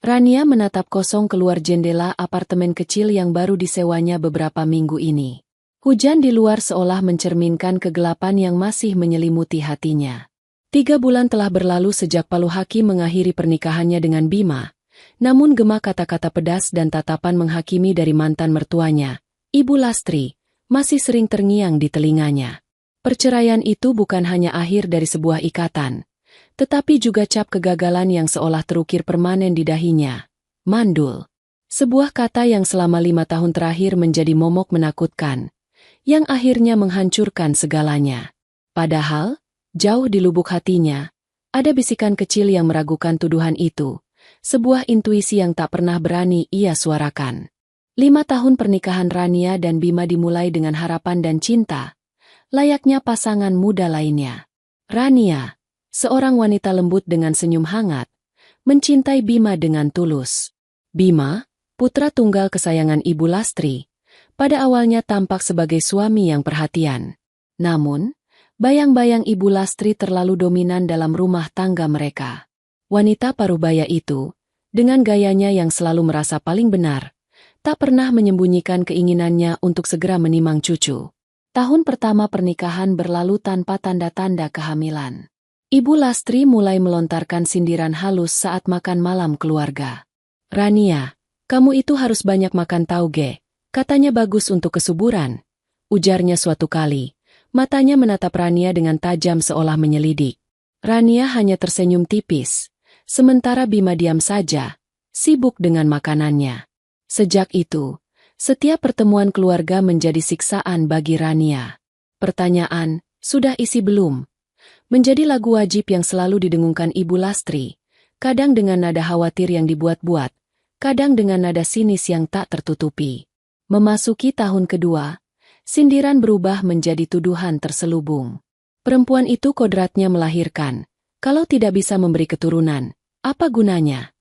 Rania menatap kosong keluar jendela apartemen kecil yang baru disewanya beberapa minggu ini. Hujan di luar seolah mencerminkan kegelapan yang masih menyelimuti hatinya. 3 bulan telah berlalu sejak Paluhaki mengakhiri pernikahannya dengan Bima, namun gema kata-kata pedas dan tatapan menghakimi dari mantan mertuanya, Ibu Lastri, masih sering terngiang di telinganya. Perceraian itu bukan hanya akhir dari sebuah ikatan, tetapi juga cap kegagalan yang seolah terukir permanen di dahinya. Mandul. Sebuah kata yang selama 5 tahun terakhir menjadi momok menakutkan, yang akhirnya menghancurkan segalanya. Padahal, jauh di lubuk hatinya, ada bisikan kecil yang meragukan tuduhan itu, sebuah intuisi yang tak pernah berani ia suarakan. 5 tahun pernikahan Rania dan Bima dimulai dengan harapan dan cinta, layaknya pasangan muda lainnya. Rania, seorang wanita lembut dengan senyum hangat, mencintai Bima dengan tulus. Bima, putra tunggal kesayangan Ibu Lastri, pada awalnya tampak sebagai suami yang perhatian. Namun, bayang-bayang Ibu Lastri terlalu dominan dalam rumah tangga mereka. Wanita parubaya itu, dengan gayanya yang selalu merasa paling benar, tak pernah menyembunyikan keinginannya untuk segera menimang cucu. Tahun pertama pernikahan berlalu tanpa tanda-tanda kehamilan. Ibu Lastri mulai melontarkan sindiran halus saat makan malam keluarga. Rania, kamu itu harus banyak makan tauge, katanya bagus untuk kesuburan, ujarnya suatu kali. Matanya menatap Rania dengan tajam seolah menyelidik. Rania hanya tersenyum tipis, sementara Bima diam saja, sibuk dengan makanannya. Sejak itu, setiap pertemuan keluarga menjadi siksaan bagi Rania. Pertanyaan, sudah isi belum? Menjadi lagu wajib yang selalu didengungkan Ibu Lastri, kadang dengan nada khawatir yang dibuat-buat, kadang dengan nada sinis yang tak tertutupi. Memasuki tahun kedua, sindiran berubah menjadi tuduhan terselubung. Perempuan itu kodratnya melahirkan, kalau tidak bisa memberi keturunan, apa gunanya?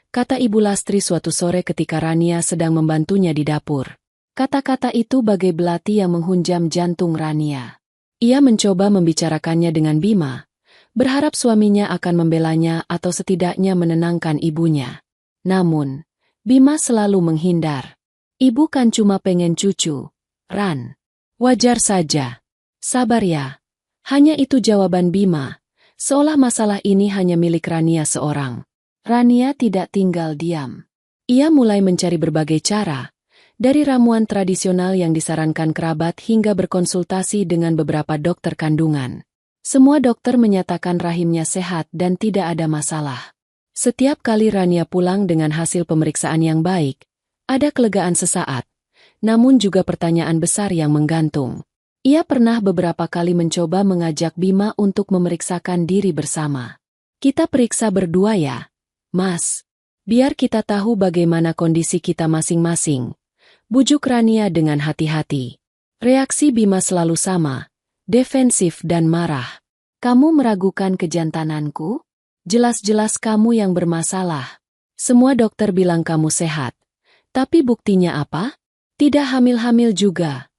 Kata Ibu Lastri suatu sore ketika Rania sedang membantunya di dapur. Kata-kata itu bagai belati yang menghunjam jantung Rania. Ia mencoba membicarakannya dengan Bima, berharap suaminya akan membelanya atau setidaknya menenangkan ibunya. Namun, Bima selalu menghindar. Ibu kan cuma pengen cucu, Ran. Wajar saja. Sabar ya. Hanya itu jawaban Bima, seolah masalah ini hanya milik Rania seorang. Rania tidak tinggal diam. Ia mulai mencari berbagai cara, dari ramuan tradisional yang disarankan kerabat hingga berkonsultasi dengan beberapa dokter kandungan. Semua dokter menyatakan rahimnya sehat dan tidak ada masalah. Setiap kali Rania pulang dengan hasil pemeriksaan yang baik, ada kelegaan sesaat, namun juga pertanyaan besar yang menggantung. Ia pernah beberapa kali mencoba mengajak Bima untuk memeriksakan diri bersama. Kita periksa berdua ya, Mas. Biar kita tahu bagaimana kondisi kita masing-masing. Bujuk Rania dengan hati-hati. Reaksi Bima selalu sama, defensif dan marah. Kamu meragukan kejantananku? Jelas-jelas kamu yang bermasalah. Semua dokter bilang kamu sehat. Tapi buktinya apa? Tidak hamil-hamil juga.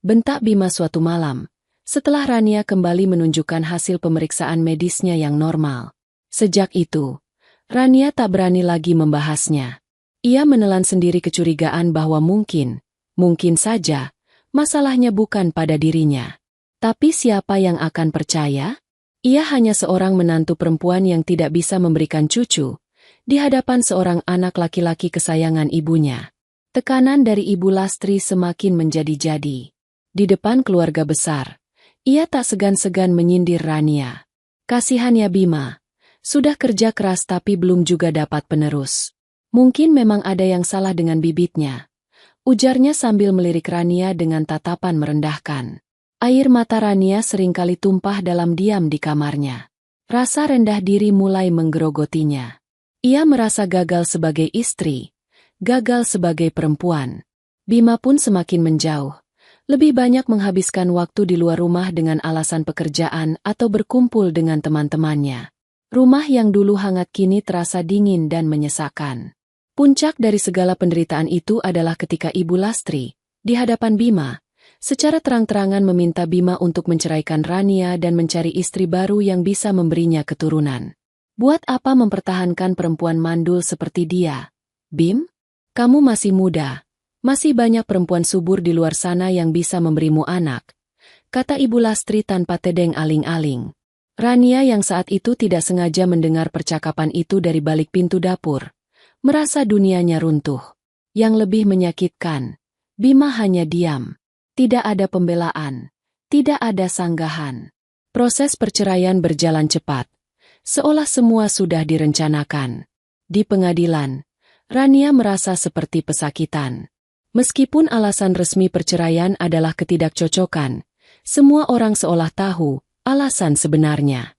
Bentak Bima suatu malam, setelah Rania kembali menunjukkan hasil pemeriksaan medisnya yang normal. Sejak itu, Rania tak berani lagi membahasnya. Ia menelan sendiri kecurigaan bahwa mungkin saja, masalahnya bukan pada dirinya. Tapi siapa yang akan percaya? Ia hanya seorang menantu perempuan yang tidak bisa memberikan cucu, di hadapan seorang anak laki-laki kesayangan ibunya. Tekanan dari Ibu Lastri semakin menjadi-jadi. Di depan keluarga besar, ia tak segan-segan menyindir Rania. Kasihannya Bima, sudah kerja keras tapi belum juga dapat penerus. Mungkin memang ada yang salah dengan bibitnya, ujarnya sambil melirik Rania dengan tatapan merendahkan. Air mata Rania seringkali tumpah dalam diam di kamarnya. Rasa rendah diri mulai menggerogotinya. Ia merasa gagal sebagai istri, gagal sebagai perempuan. Bima pun semakin menjauh, lebih banyak menghabiskan waktu di luar rumah dengan alasan pekerjaan atau berkumpul dengan teman-temannya. Rumah yang dulu hangat kini terasa dingin dan menyesakkan. Puncak dari segala penderitaan itu adalah ketika Ibu Lastri, di hadapan Bima, secara terang-terangan meminta Bima untuk menceraikan Rania dan mencari istri baru yang bisa memberinya keturunan. Buat apa mempertahankan perempuan mandul seperti dia? Bim? Kamu masih muda. Masih banyak perempuan subur di luar sana yang bisa memberimu anak, kata Ibu Lastri tanpa tedeng aling-aling. Rania yang saat itu tidak sengaja mendengar percakapan itu dari balik pintu dapur, merasa dunianya runtuh. Yang lebih menyakitkan, Bima hanya diam. Tidak ada pembelaan, tidak ada sanggahan. Proses perceraian berjalan cepat, seolah semua sudah direncanakan. Di pengadilan, Rania merasa seperti pesakitan. Meskipun alasan resmi perceraian adalah ketidakcocokan, semua orang seolah tahu alasan sebenarnya.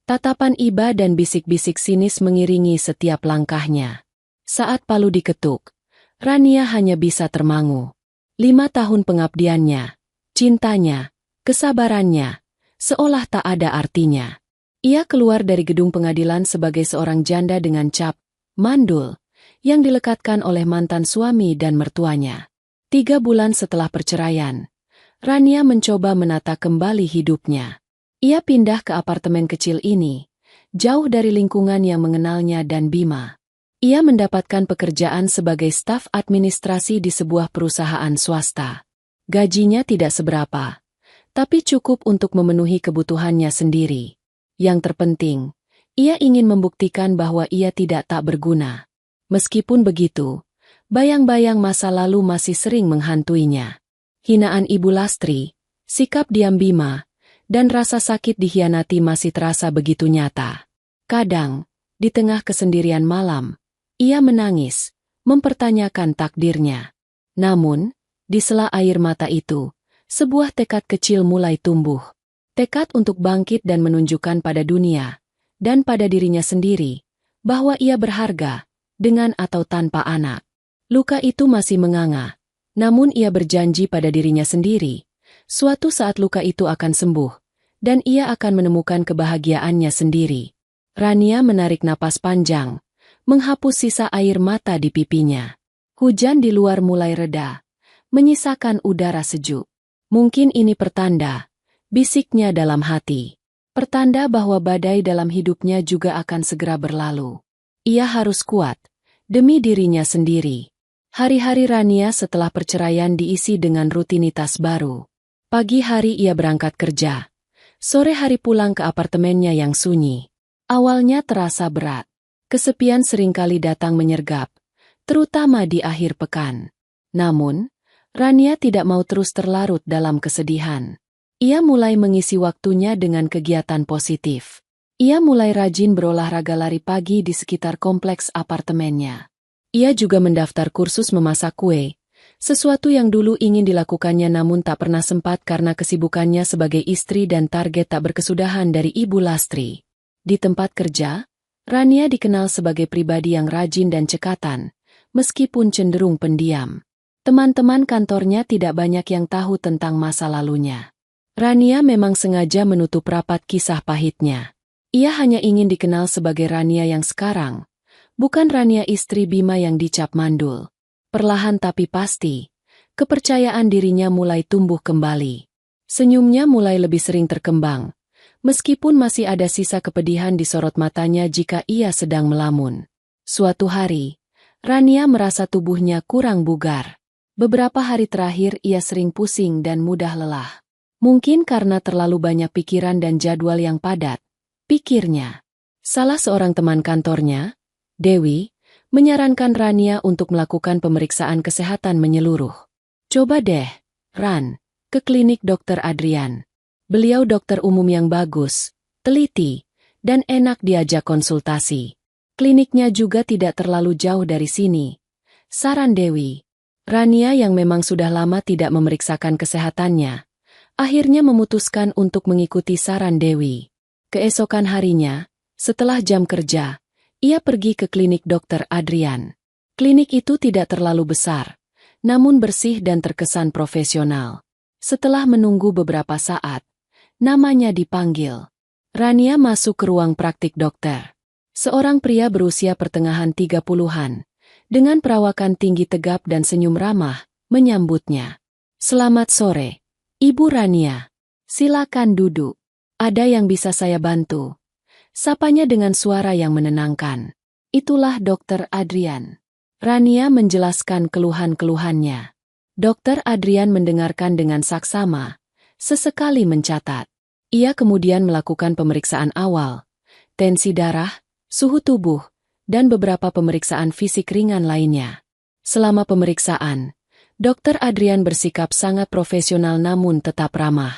Tatapan iba dan bisik-bisik sinis mengiringi setiap langkahnya. Saat palu diketuk, Rania hanya bisa termangu. 5 tahun pengabdiannya, cintanya, kesabarannya, seolah tak ada artinya. Ia keluar dari gedung pengadilan sebagai seorang janda dengan cap mandul yang dilekatkan oleh mantan suami dan mertuanya. 3 bulan setelah perceraian, Rania mencoba menata kembali hidupnya. Ia pindah ke apartemen kecil ini, jauh dari lingkungan yang mengenalnya dan Bima. Ia mendapatkan pekerjaan sebagai staf administrasi di sebuah perusahaan swasta. Gajinya tidak seberapa, tapi cukup untuk memenuhi kebutuhannya sendiri. Yang terpenting, ia ingin membuktikan bahwa ia tak berguna. Meskipun begitu, bayang-bayang masa lalu masih sering menghantuinya. Hinaan Ibu Lastri, sikap diam Bima, dan rasa sakit dikhianati masih terasa begitu nyata. Kadang, di tengah kesendirian malam, ia menangis, mempertanyakan takdirnya. Namun, di sela air mata itu, sebuah tekad kecil mulai tumbuh. Tekad untuk bangkit dan menunjukkan pada dunia, dan pada dirinya sendiri, bahwa ia berharga, dengan atau tanpa anak. Luka itu masih menganga, namun ia berjanji pada dirinya sendiri, suatu saat luka itu akan sembuh, dan ia akan menemukan kebahagiaannya sendiri. Rania menarik napas panjang, menghapus sisa air mata di pipinya. Hujan di luar mulai reda, menyisakan udara sejuk. Mungkin ini pertanda, bisiknya dalam hati. Pertanda bahwa badai dalam hidupnya juga akan segera berlalu. Ia harus kuat, demi dirinya sendiri. Hari-hari Rania setelah perceraian diisi dengan rutinitas baru. Pagi hari ia berangkat kerja. Sore hari pulang ke apartemennya yang sunyi. Awalnya terasa berat. Kesepian seringkali datang menyergap, terutama di akhir pekan. Namun, Rania tidak mau terus terlarut dalam kesedihan. Ia mulai mengisi waktunya dengan kegiatan positif. Ia mulai rajin berolahraga lari pagi di sekitar kompleks apartemennya. Ia juga mendaftar kursus memasak kue, sesuatu yang dulu ingin dilakukannya namun tak pernah sempat karena kesibukannya sebagai istri dan target tak berkesudahan dari Ibu Lastri. Di tempat kerja, Rania dikenal sebagai pribadi yang rajin dan cekatan, meskipun cenderung pendiam. Teman-teman kantornya tidak banyak yang tahu tentang masa lalunya. Rania memang sengaja menutup rapat kisah pahitnya. Ia hanya ingin dikenal sebagai Rania yang sekarang, bukan Rania istri Bima yang dicap mandul. Perlahan tapi pasti, kepercayaan dirinya mulai tumbuh kembali. Senyumnya mulai lebih sering terkembang, meskipun masih ada sisa kepedihan di sorot matanya jika ia sedang melamun. Suatu hari, Rania merasa tubuhnya kurang bugar. Beberapa hari terakhir ia sering pusing dan mudah lelah. Mungkin karena terlalu banyak pikiran dan jadwal yang padat, pikirnya. Salah seorang teman kantornya, Dewi, menyarankan Rania untuk melakukan pemeriksaan kesehatan menyeluruh. Coba deh, Ran, ke klinik Dr. Adrian. Beliau dokter umum yang bagus, teliti, dan enak diajak konsultasi. Kliniknya juga tidak terlalu jauh dari sini. Saran Dewi. Rania yang memang sudah lama tidak memeriksakan kesehatannya, akhirnya memutuskan untuk mengikuti saran Dewi. Keesokan harinya, setelah jam kerja, ia pergi ke klinik Dr. Adrian. Klinik itu tidak terlalu besar, namun bersih dan terkesan profesional. Setelah menunggu beberapa saat, namanya dipanggil. Rania masuk ke ruang praktik dokter. Seorang pria berusia pertengahan 30-an, dengan perawakan tinggi tegap dan senyum ramah, menyambutnya. Selamat sore, Ibu Rania. Silakan duduk. Ada yang bisa saya bantu? Sapanya dengan suara yang menenangkan. Itulah Dokter Adrian. Rania menjelaskan keluhan-keluhannya. Dokter Adrian mendengarkan dengan saksama, sesekali mencatat. Ia kemudian melakukan pemeriksaan awal, tensi darah, suhu tubuh, dan beberapa pemeriksaan fisik ringan lainnya. Selama pemeriksaan, Dokter Adrian bersikap sangat profesional namun tetap ramah.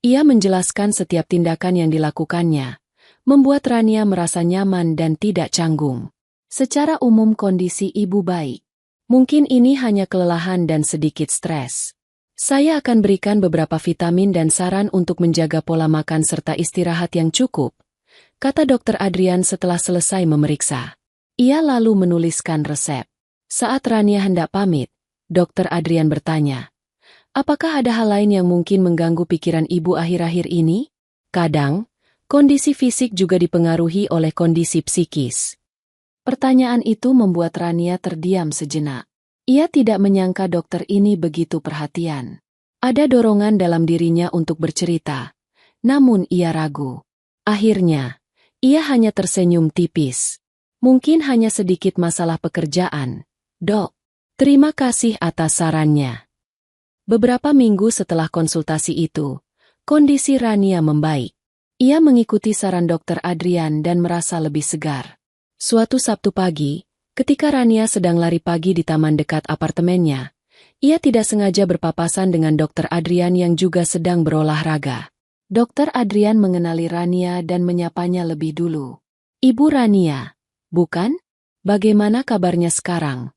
Ia menjelaskan setiap tindakan yang dilakukannya, membuat Rania merasa nyaman dan tidak canggung. Secara umum kondisi ibu baik. Mungkin ini hanya kelelahan dan sedikit stres. Saya akan berikan beberapa vitamin dan saran untuk menjaga pola makan serta istirahat yang cukup, kata Dokter Adrian setelah selesai memeriksa. Ia lalu menuliskan resep. Saat Rania hendak pamit, Dokter Adrian bertanya, apakah ada hal lain yang mungkin mengganggu pikiran ibu akhir-akhir ini? Kadang, kondisi fisik juga dipengaruhi oleh kondisi psikis. Pertanyaan itu membuat Rania terdiam sejenak. Ia tidak menyangka dokter ini begitu perhatian. Ada dorongan dalam dirinya untuk bercerita, namun ia ragu. Akhirnya, ia hanya tersenyum tipis. Mungkin hanya sedikit masalah pekerjaan, Dok. Terima kasih atas sarannya. Beberapa minggu setelah konsultasi itu, kondisi Rania membaik. Ia mengikuti saran Dokter Adrian dan merasa lebih segar. Suatu Sabtu pagi, ketika Rania sedang lari pagi di taman dekat apartemennya, ia tidak sengaja berpapasan dengan Dokter Adrian yang juga sedang berolahraga. Dokter Adrian mengenali Rania dan menyapanya lebih dulu. Ibu Rania, bukan? Bagaimana kabarnya sekarang?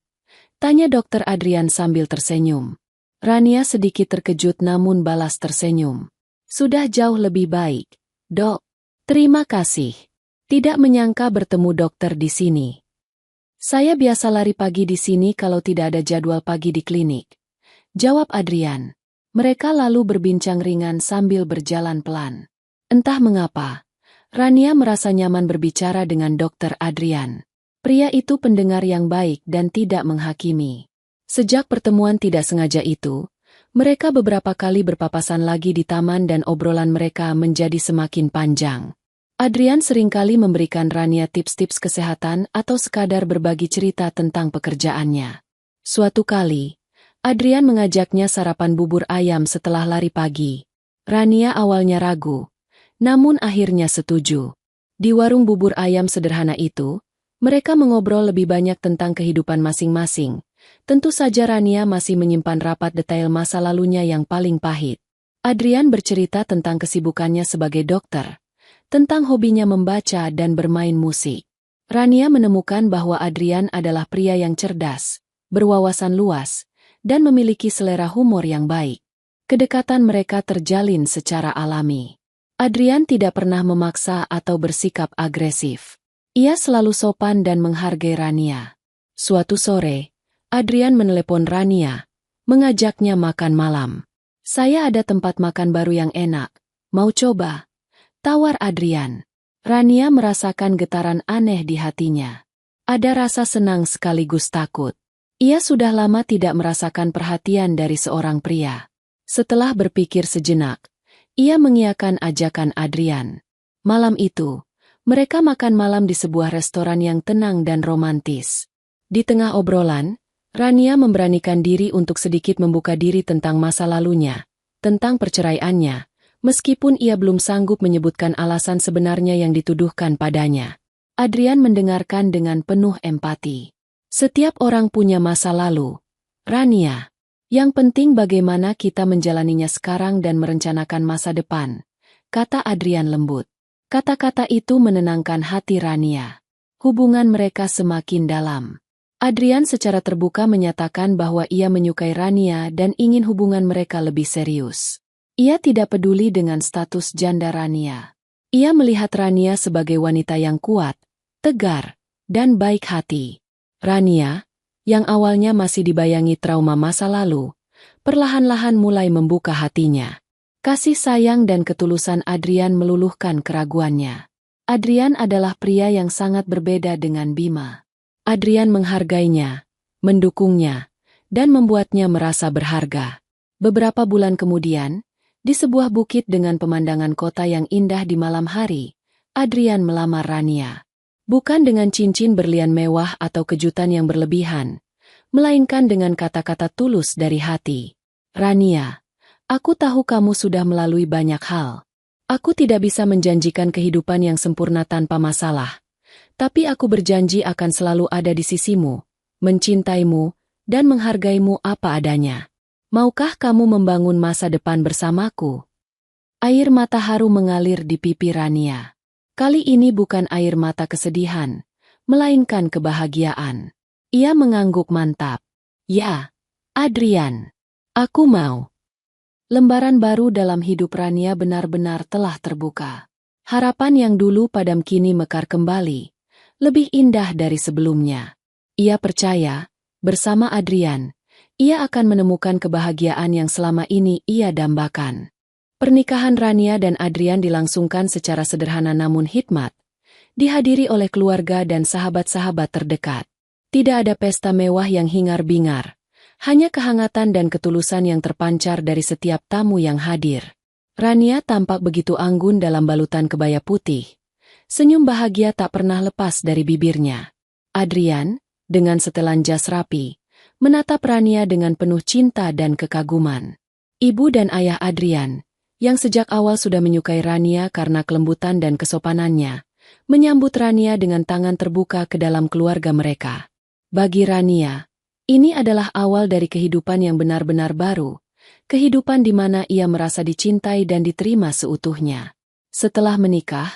Tanya Dokter Adrian sambil tersenyum. Rania sedikit terkejut namun balas tersenyum. Sudah jauh lebih baik, Dok. Terima kasih. Tidak menyangka bertemu dokter di sini. Saya biasa lari pagi di sini kalau tidak ada jadwal pagi di klinik, jawab Adrian. Mereka lalu berbincang ringan sambil berjalan pelan. Entah mengapa, Rania merasa nyaman berbicara dengan Dokter Adrian. Pria itu pendengar yang baik dan tidak menghakimi. Sejak pertemuan tidak sengaja itu, mereka beberapa kali berpapasan lagi di taman dan obrolan mereka menjadi semakin panjang. Adrian seringkali memberikan Rania tips-tips kesehatan atau sekadar berbagi cerita tentang pekerjaannya. Suatu kali, Adrian mengajaknya sarapan bubur ayam setelah lari pagi. Rania awalnya ragu, namun akhirnya setuju. Di warung bubur ayam sederhana itu, mereka mengobrol lebih banyak tentang kehidupan masing-masing. Tentu saja Rania masih menyimpan rapat detail masa lalunya yang paling pahit. Adrian bercerita tentang kesibukannya sebagai dokter, tentang hobinya membaca dan bermain musik. Rania menemukan bahwa Adrian adalah pria yang cerdas, berwawasan luas, dan memiliki selera humor yang baik. Kedekatan mereka terjalin secara alami. Adrian tidak pernah memaksa atau bersikap agresif. Ia selalu sopan dan menghargai Rania. Suatu sore, Adrian menelepon Rania, mengajaknya makan malam. Saya ada tempat makan baru yang enak, mau coba? Tawar Adrian. Rania merasakan getaran aneh di hatinya. Ada rasa senang sekaligus takut. Ia sudah lama tidak merasakan perhatian dari seorang pria. Setelah berpikir sejenak, ia mengiyakan ajakan Adrian. Malam itu, mereka makan malam di sebuah restoran yang tenang dan romantis. Di tengah obrolan, Rania memberanikan diri untuk sedikit membuka diri tentang masa lalunya, tentang perceraiannya, meskipun ia belum sanggup menyebutkan alasan sebenarnya yang dituduhkan padanya. Adrian mendengarkan dengan penuh empati. Setiap orang punya masa lalu, Rania. Yang penting bagaimana kita menjalaninya sekarang dan merencanakan masa depan, kata Adrian lembut. Kata-kata itu menenangkan hati Rania. Hubungan mereka semakin dalam. Adrian secara terbuka menyatakan bahwa ia menyukai Rania dan ingin hubungan mereka lebih serius. Ia tidak peduli dengan status janda Rania. Ia melihat Rania sebagai wanita yang kuat, tegar, dan baik hati. Rania, yang awalnya masih dibayangi trauma masa lalu, perlahan-lahan mulai membuka hatinya. Kasih sayang dan ketulusan Adrian meluluhkan keraguannya. Adrian adalah pria yang sangat berbeda dengan Bima. Adrian menghargainya, mendukungnya, dan membuatnya merasa berharga. Beberapa bulan kemudian, di sebuah bukit dengan pemandangan kota yang indah di malam hari, Adrian melamar Rania. Bukan dengan cincin berlian mewah atau kejutan yang berlebihan, melainkan dengan kata-kata tulus dari hati. Rania, aku tahu kamu sudah melalui banyak hal. Aku tidak bisa menjanjikan kehidupan yang sempurna tanpa masalah. Tapi aku berjanji akan selalu ada di sisimu, mencintaimu, dan menghargaimu apa adanya. Maukah kamu membangun masa depan bersamaku? Air mata haru mengalir di pipi Rania. Kali ini bukan air mata kesedihan, melainkan kebahagiaan. Ia mengangguk mantap. Ya, Adrian. Aku mau. Lembaran baru dalam hidup Rania benar-benar telah terbuka. Harapan yang dulu padam kini mekar kembali. Lebih indah dari sebelumnya. Ia percaya, bersama Adrian, ia akan menemukan kebahagiaan yang selama ini ia dambakan. Pernikahan Rania dan Adrian dilangsungkan secara sederhana namun hikmat, dihadiri oleh keluarga dan sahabat-sahabat terdekat. Tidak ada pesta mewah yang hingar-bingar, hanya kehangatan dan ketulusan yang terpancar dari setiap tamu yang hadir. Rania tampak begitu anggun dalam balutan kebaya putih. Senyum bahagia tak pernah lepas dari bibirnya. Adrian, dengan setelan jas rapi, menatap Rania dengan penuh cinta dan kekaguman. Ibu dan ayah Adrian, yang sejak awal sudah menyukai Rania karena kelembutan dan kesopanannya, menyambut Rania dengan tangan terbuka ke dalam keluarga mereka. Bagi Rania, ini adalah awal dari kehidupan yang benar-benar baru, kehidupan di mana ia merasa dicintai dan diterima seutuhnya. Setelah menikah,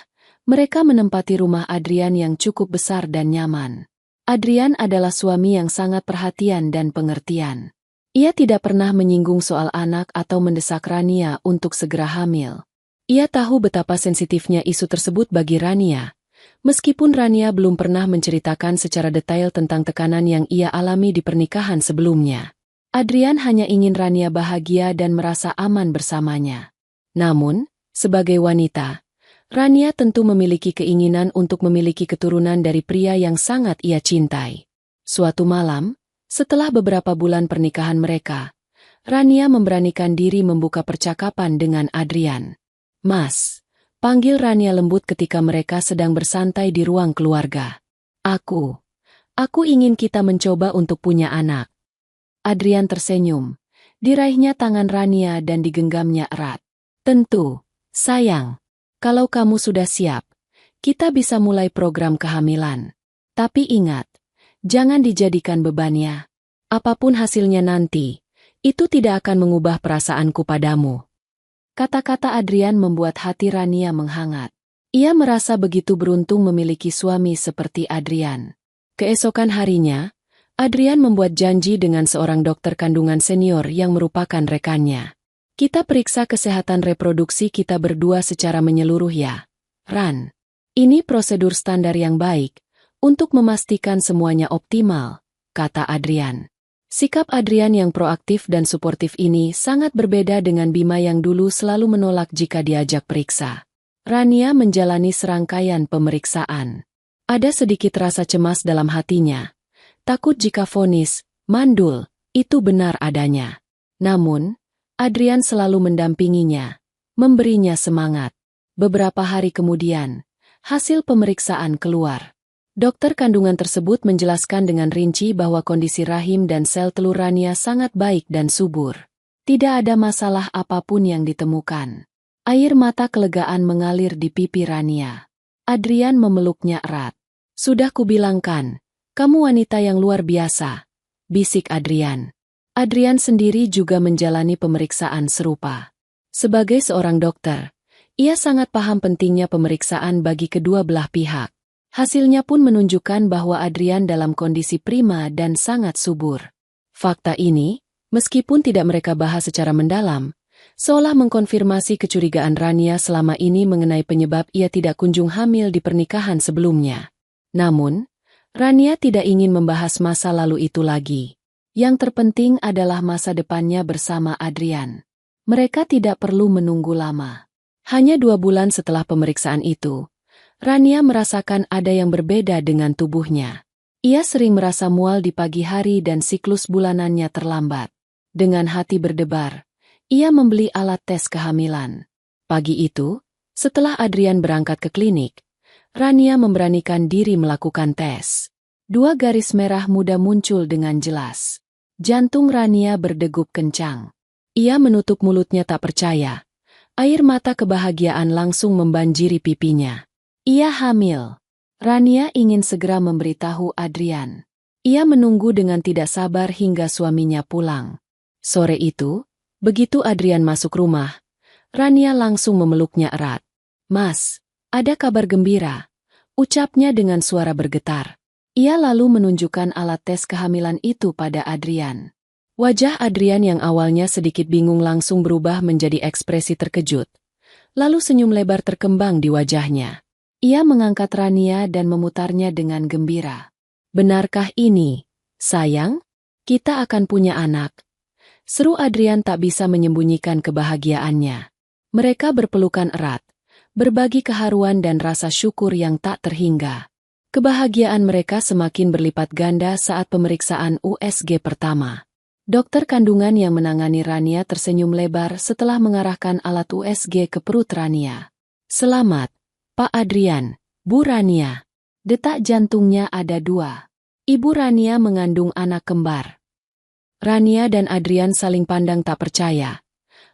mereka menempati rumah Adrian yang cukup besar dan nyaman. Adrian adalah suami yang sangat perhatian dan pengertian. Ia tidak pernah menyinggung soal anak atau mendesak Rania untuk segera hamil. Ia tahu betapa sensitifnya isu tersebut bagi Rania, meskipun Rania belum pernah menceritakan secara detail tentang tekanan yang ia alami di pernikahan sebelumnya. Adrian hanya ingin Rania bahagia dan merasa aman bersamanya. Namun, sebagai wanita, Rania tentu memiliki keinginan untuk memiliki keturunan dari pria yang sangat ia cintai. Suatu malam, setelah beberapa bulan pernikahan mereka, Rania memberanikan diri membuka percakapan dengan Adrian. Mas, panggil Rania lembut ketika mereka sedang bersantai di ruang keluarga. Aku ingin kita mencoba untuk punya anak. Adrian tersenyum. Diraihnya tangan Rania dan digenggamnya erat. Tentu, sayang. Kalau kamu sudah siap, kita bisa mulai program kehamilan. Tapi ingat, jangan dijadikan beban ya. Apapun hasilnya nanti, itu tidak akan mengubah perasaanku padamu. Kata-kata Adrian membuat hati Rania menghangat. Ia merasa begitu beruntung memiliki suami seperti Adrian. Keesokan harinya, Adrian membuat janji dengan seorang dokter kandungan senior yang merupakan rekannya. Kita periksa kesehatan reproduksi kita berdua secara menyeluruh ya, Ran. Ini prosedur standar yang baik, untuk memastikan semuanya optimal, kata Adrian. Sikap Adrian yang proaktif dan suportif ini sangat berbeda dengan Bima yang dulu selalu menolak jika diajak periksa. Rania menjalani serangkaian pemeriksaan. Ada sedikit rasa cemas dalam hatinya. Takut jika vonis, mandul, itu benar adanya. Namun, Adrian selalu mendampinginya, memberinya semangat. Beberapa hari kemudian, hasil pemeriksaan keluar. Dokter kandungan tersebut menjelaskan dengan rinci bahwa kondisi rahim dan sel telur Rania sangat baik dan subur. Tidak ada masalah apapun yang ditemukan. Air mata kelegaan mengalir di pipi Rania. Adrian memeluknya erat. Sudah kubilangkan, kamu wanita yang luar biasa, bisik Adrian. Adrian sendiri juga menjalani pemeriksaan serupa. Sebagai seorang dokter, ia sangat paham pentingnya pemeriksaan bagi kedua belah pihak. Hasilnya pun menunjukkan bahwa Adrian dalam kondisi prima dan sangat subur. Fakta ini, meskipun tidak mereka bahas secara mendalam, seolah mengkonfirmasi kecurigaan Rania selama ini mengenai penyebab ia tidak kunjung hamil di pernikahan sebelumnya. Namun, Rania tidak ingin membahas masa lalu itu lagi. Yang terpenting adalah masa depannya bersama Adrian. Mereka tidak perlu menunggu lama. Hanya 2 bulan setelah pemeriksaan itu, Rania merasakan ada yang berbeda dengan tubuhnya. Ia sering merasa mual di pagi hari dan siklus bulanannya terlambat. Dengan hati berdebar, ia membeli alat tes kehamilan. Pagi itu, setelah Adrian berangkat ke klinik, Rania memberanikan diri melakukan tes. 2 garis merah muda muncul dengan jelas. Jantung Rania berdegup kencang. Ia menutup mulutnya tak percaya. Air mata kebahagiaan langsung membanjiri pipinya. Ia hamil. Rania ingin segera memberitahu Adrian. Ia menunggu dengan tidak sabar hingga suaminya pulang. Sore itu, begitu Adrian masuk rumah, Rania langsung memeluknya erat. "Mas, ada kabar gembira," ucapnya dengan suara bergetar. Ia lalu menunjukkan alat tes kehamilan itu pada Adrian. Wajah Adrian yang awalnya sedikit bingung langsung berubah menjadi ekspresi terkejut. Lalu senyum lebar terkembang di wajahnya. Ia mengangkat Rania dan memutarnya dengan gembira. "Benarkah ini, sayang? Kita akan punya anak." Seru Adrian tak bisa menyembunyikan kebahagiaannya. Mereka berpelukan erat, berbagi keharuan dan rasa syukur yang tak terhingga. Kebahagiaan mereka semakin berlipat ganda saat pemeriksaan USG pertama. Dokter kandungan yang menangani Rania tersenyum lebar setelah mengarahkan alat USG ke perut Rania. "Selamat, Pak Adrian, Bu Rania." Detak jantungnya ada 2. Ibu Rania mengandung anak kembar. Rania dan Adrian saling pandang tak percaya.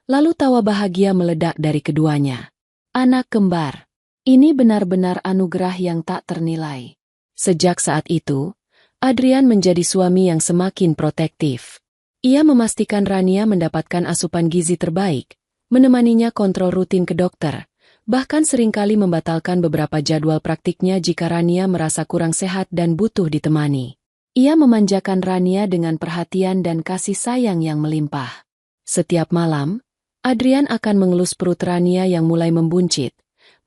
Lalu tawa bahagia meledak dari keduanya. Anak kembar. Ini benar-benar anugerah yang tak ternilai. Sejak saat itu, Adrian menjadi suami yang semakin protektif. Ia memastikan Rania mendapatkan asupan gizi terbaik, menemaninya kontrol rutin ke dokter, bahkan seringkali membatalkan beberapa jadwal praktiknya jika Rania merasa kurang sehat dan butuh ditemani. Ia memanjakan Rania dengan perhatian dan kasih sayang yang melimpah. Setiap malam, Adrian akan mengelus perut Rania yang mulai membuncit,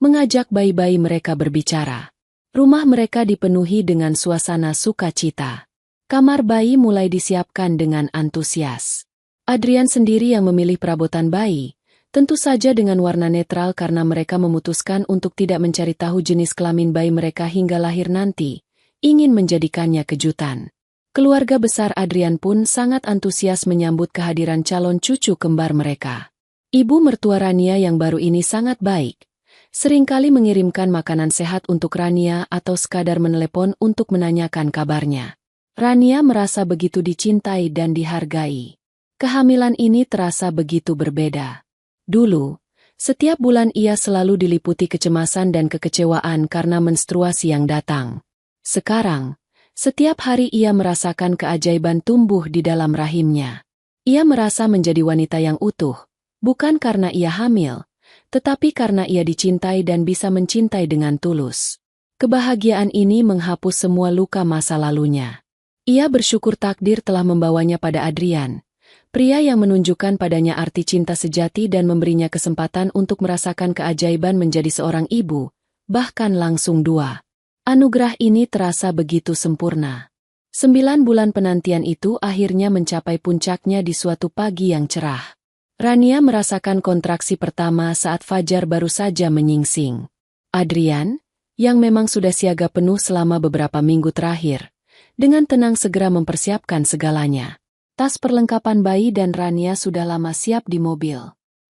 mengajak bayi-bayi mereka berbicara. Rumah mereka dipenuhi dengan suasana sukacita. Kamar bayi mulai disiapkan dengan antusias. Adrian sendiri yang memilih perabotan bayi, tentu saja dengan warna netral karena mereka memutuskan untuk tidak mencari tahu jenis kelamin bayi mereka hingga lahir nanti, ingin menjadikannya kejutan. Keluarga besar Adrian pun sangat antusias menyambut kehadiran calon cucu kembar mereka. Ibu mertua Rania yang baru ini sangat baik. Seringkali mengirimkan makanan sehat untuk Rania atau sekadar menelepon untuk menanyakan kabarnya. Rania merasa begitu dicintai dan dihargai. Kehamilan ini terasa begitu berbeda. Dulu, setiap bulan ia selalu diliputi kecemasan dan kekecewaan karena menstruasi yang datang. Sekarang, setiap hari ia merasakan keajaiban tumbuh di dalam rahimnya. Ia merasa menjadi wanita yang utuh, bukan karena ia hamil, tetapi karena ia dicintai dan bisa mencintai dengan tulus. Kebahagiaan ini menghapus semua luka masa lalunya. Ia bersyukur takdir telah membawanya pada Adrian, pria yang menunjukkan padanya arti cinta sejati dan memberinya kesempatan untuk merasakan keajaiban menjadi seorang ibu, bahkan langsung 2. Anugerah ini terasa begitu sempurna. 9 bulan penantian itu akhirnya mencapai puncaknya di suatu pagi yang cerah. Rania merasakan kontraksi pertama saat fajar baru saja menyingsing. Adrian, yang memang sudah siaga penuh selama beberapa minggu terakhir, dengan tenang segera mempersiapkan segalanya. Tas perlengkapan bayi dan Rania sudah lama siap di mobil.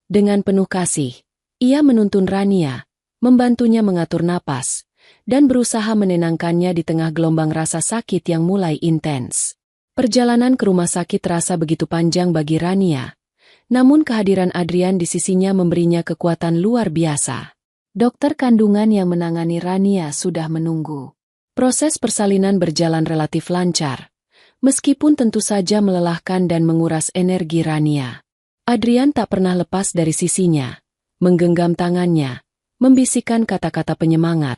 Dengan penuh kasih, ia menuntun Rania, membantunya mengatur napas, dan berusaha menenangkannya di tengah gelombang rasa sakit yang mulai intens. Perjalanan ke rumah sakit terasa begitu panjang bagi Rania. Namun kehadiran Adrian di sisinya memberinya kekuatan luar biasa. Dokter kandungan yang menangani Rania sudah menunggu. Proses persalinan berjalan relatif lancar, meskipun tentu saja melelahkan dan menguras energi Rania. Adrian tak pernah lepas dari sisinya, menggenggam tangannya, membisikkan kata-kata penyemangat,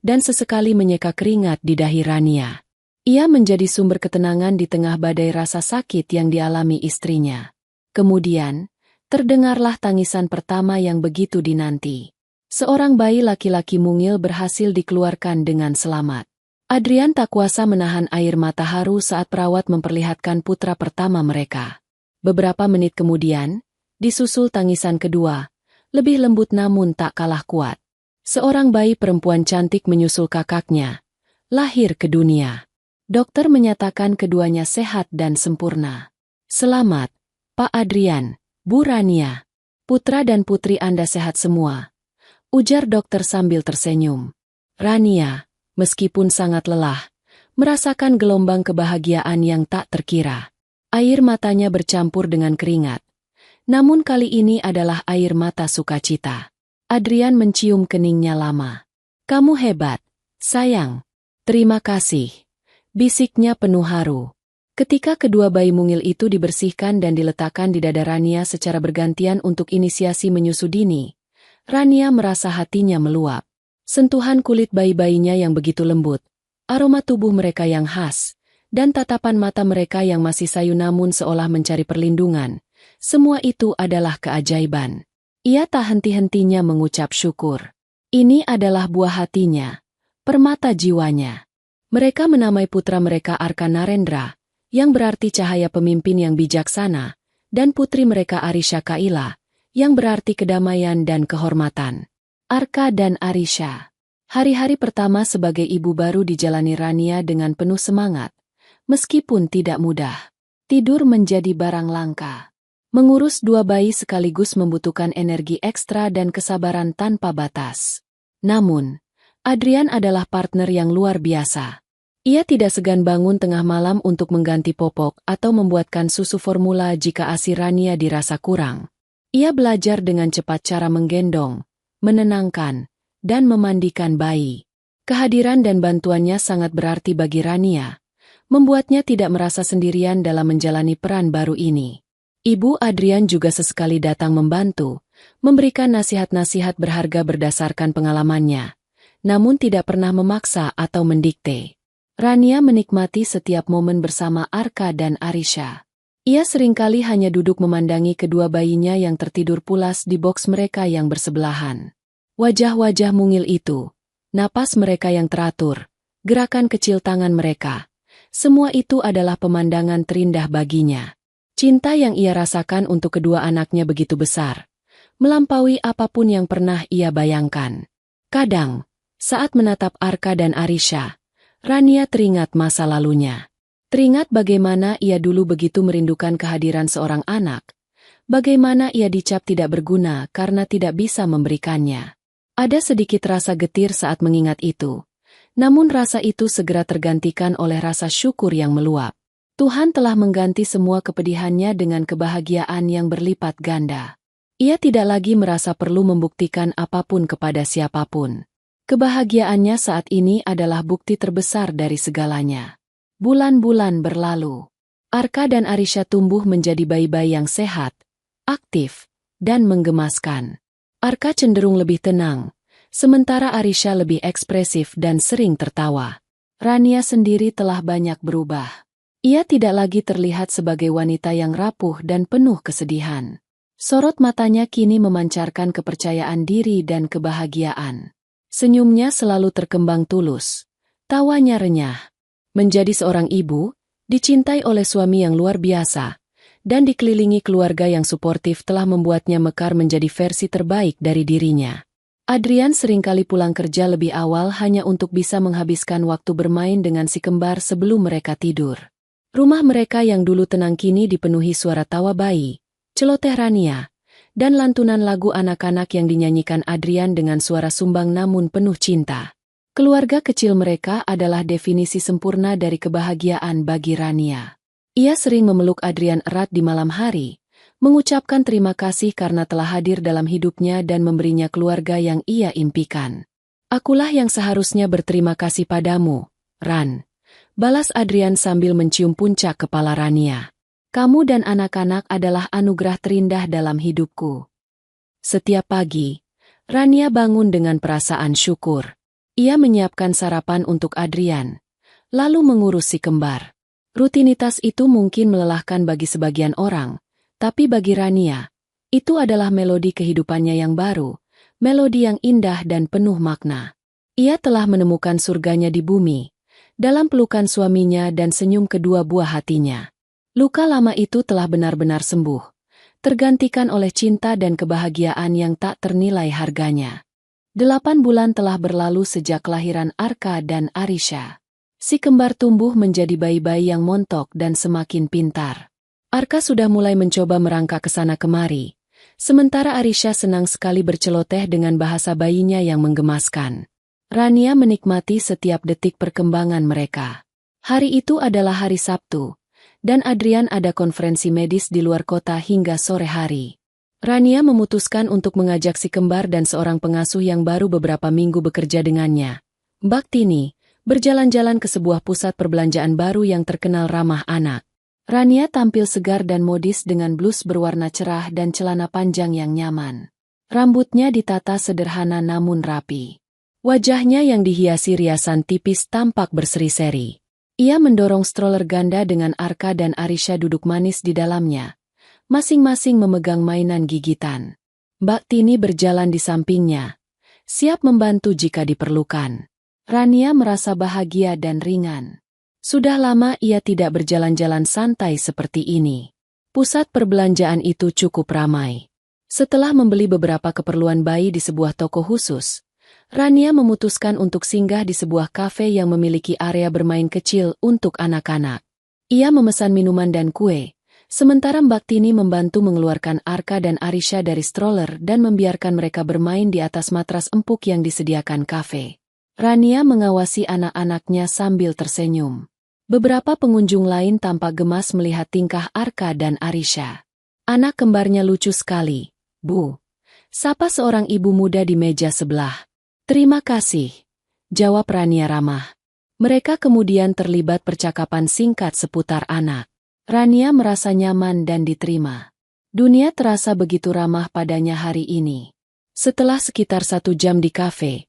dan sesekali menyeka keringat di dahi Rania. Ia menjadi sumber ketenangan di tengah badai rasa sakit yang dialami istrinya. Kemudian, terdengarlah tangisan pertama yang begitu dinanti. Seorang bayi laki-laki mungil berhasil dikeluarkan dengan selamat. Adrian tak kuasa menahan air mata haru saat perawat memperlihatkan putra pertama mereka. Beberapa menit kemudian, disusul tangisan kedua, lebih lembut namun tak kalah kuat. Seorang bayi perempuan cantik menyusul kakaknya, lahir ke dunia. Dokter menyatakan keduanya sehat dan sempurna. "Selamat, Pak Adrian, Bu Rania. Putra dan putri Anda sehat semua," ujar dokter sambil tersenyum. Rania, meskipun sangat lelah, merasakan gelombang kebahagiaan yang tak terkira. Air matanya bercampur dengan keringat. Namun kali ini adalah air mata sukacita. Adrian mencium keningnya lama. "Kamu hebat, sayang." "Terima kasih," bisiknya penuh haru. Ketika kedua bayi mungil itu dibersihkan dan diletakkan di dada Rania secara bergantian untuk inisiasi menyusu dini, Rania merasa hatinya meluap. Sentuhan kulit bayi-bayinya yang begitu lembut, aroma tubuh mereka yang khas, dan tatapan mata mereka yang masih sayu namun seolah mencari perlindungan, semua itu adalah keajaiban. Ia tak henti-hentinya mengucap syukur. Ini adalah buah hatinya, permata jiwanya. Mereka menamai putra mereka Arka Narendra, yang berarti cahaya pemimpin yang bijaksana, dan putri mereka Arisha Kaila, yang berarti kedamaian dan kehormatan. Arka dan Arisha. Hari-hari pertama sebagai ibu baru dijalani Rania dengan penuh semangat, meskipun tidak mudah. Tidur menjadi barang langka. Mengurus dua bayi sekaligus membutuhkan energi ekstra dan kesabaran tanpa batas. Namun, Adrian adalah partner yang luar biasa. Ia tidak segan bangun tengah malam untuk mengganti popok atau membuatkan susu formula jika ASI Rania dirasa kurang. Ia belajar dengan cepat cara menggendong, menenangkan, dan memandikan bayi. Kehadiran dan bantuannya sangat berarti bagi Rania, membuatnya tidak merasa sendirian dalam menjalani peran baru ini. Ibu Adrian juga sesekali datang membantu, memberikan nasihat-nasihat berharga berdasarkan pengalamannya, namun tidak pernah memaksa atau mendikte. Rania menikmati setiap momen bersama Arka dan Arisha. Ia seringkali hanya duduk memandangi kedua bayinya yang tertidur pulas di boks mereka yang bersebelahan. Wajah-wajah mungil itu, napas mereka yang teratur, gerakan kecil tangan mereka, semua itu adalah pemandangan terindah baginya. Cinta yang ia rasakan untuk kedua anaknya begitu besar, melampaui apapun yang pernah ia bayangkan. Kadang, saat menatap Arka dan Arisha, Rania teringat masa lalunya. Teringat bagaimana ia dulu begitu merindukan kehadiran seorang anak, bagaimana ia dicap tidak berguna karena tidak bisa memberikannya. Ada sedikit rasa getir saat mengingat itu, namun rasa itu segera tergantikan oleh rasa syukur yang meluap. Tuhan telah mengganti semua kepedihannya dengan kebahagiaan yang berlipat ganda. Ia tidak lagi merasa perlu membuktikan apapun kepada siapapun. Kebahagiaannya saat ini adalah bukti terbesar dari segalanya. Bulan-bulan berlalu. Arka dan Arisha tumbuh menjadi bayi-bayi yang sehat, aktif, dan menggemaskan. Arka cenderung lebih tenang, sementara Arisha lebih ekspresif dan sering tertawa. Rania sendiri telah banyak berubah. Ia tidak lagi terlihat sebagai wanita yang rapuh dan penuh kesedihan. Sorot matanya kini memancarkan kepercayaan diri dan kebahagiaan. Senyumnya selalu terkembang tulus. Tawanya renyah. Menjadi seorang ibu, dicintai oleh suami yang luar biasa, dan dikelilingi keluarga yang suportif telah membuatnya mekar menjadi versi terbaik dari dirinya. Adrian seringkali pulang kerja lebih awal hanya untuk bisa menghabiskan waktu bermain dengan si kembar sebelum mereka tidur. Rumah mereka yang dulu tenang kini dipenuhi suara tawa bayi, celoteh Rania, dan lantunan lagu anak-anak yang dinyanyikan Adrian dengan suara sumbang namun penuh cinta. Keluarga kecil mereka adalah definisi sempurna dari kebahagiaan bagi Rania. Ia sering memeluk Adrian erat di malam hari, mengucapkan terima kasih karena telah hadir dalam hidupnya dan memberinya keluarga yang ia impikan. "Akulah yang seharusnya berterima kasih padamu, Ran," balas Adrian sambil mencium puncak kepala Rania. "Kamu dan anak-anak adalah anugerah terindah dalam hidupku." Setiap pagi, Rania bangun dengan perasaan syukur. Ia menyiapkan sarapan untuk Adrian, lalu mengurus si kembar. Rutinitas itu mungkin melelahkan bagi sebagian orang, tapi bagi Rania, itu adalah melodi kehidupannya yang baru, melodi yang indah dan penuh makna. Ia telah menemukan surganya di bumi, dalam pelukan suaminya dan senyum kedua buah hatinya. Luka lama itu telah benar-benar sembuh, tergantikan oleh cinta dan kebahagiaan yang tak ternilai harganya. 8 bulan telah berlalu sejak kelahiran Arka dan Arisha. Si kembar tumbuh menjadi bayi-bayi yang montok dan semakin pintar. Arka sudah mulai mencoba merangkak ke sana kemari, sementara Arisha senang sekali berceloteh dengan bahasa bayinya yang menggemaskan. Rania menikmati setiap detik perkembangan mereka. Hari itu adalah hari Sabtu, dan Adrian ada konferensi medis di luar kota hingga sore hari. Rania memutuskan untuk mengajak si kembar dan seorang pengasuh yang baru beberapa minggu bekerja dengannya, Mbak Tini, berjalan-jalan ke sebuah pusat perbelanjaan baru yang terkenal ramah anak. Rania tampil segar dan modis dengan blus berwarna cerah dan celana panjang yang nyaman. Rambutnya ditata sederhana namun rapi. Wajahnya yang dihiasi riasan tipis tampak berseri-seri. Ia mendorong stroller ganda dengan Arka dan Arisha duduk manis di dalamnya, masing-masing memegang mainan gigitan. Mbak Tini berjalan di sampingnya, siap membantu jika diperlukan. Rania merasa bahagia dan ringan. Sudah lama ia tidak berjalan-jalan santai seperti ini. Pusat perbelanjaan itu cukup ramai. Setelah membeli beberapa keperluan bayi di sebuah toko khusus, Rania memutuskan untuk singgah di sebuah kafe yang memiliki area bermain kecil untuk anak-anak. Ia memesan minuman dan kue, sementara Mbak Tini membantu mengeluarkan Arka dan Arisha dari stroller dan membiarkan mereka bermain di atas matras empuk yang disediakan kafe. Rania mengawasi anak-anaknya sambil tersenyum. Beberapa pengunjung lain tampak gemas melihat tingkah Arka dan Arisha. Anak kembarnya lucu sekali, Bu. Sapa seorang ibu muda di meja sebelah. Terima kasih, jawab Rania ramah. Mereka kemudian terlibat percakapan singkat seputar anak. Rania merasa nyaman dan diterima. Dunia terasa begitu ramah padanya hari ini. Setelah sekitar 1 jam di kafe,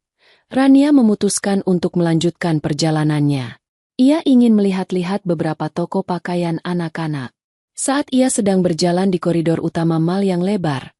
Rania memutuskan untuk melanjutkan perjalanannya. Ia ingin melihat-lihat beberapa toko pakaian anak-anak. Saat ia sedang berjalan di koridor utama mal yang lebar,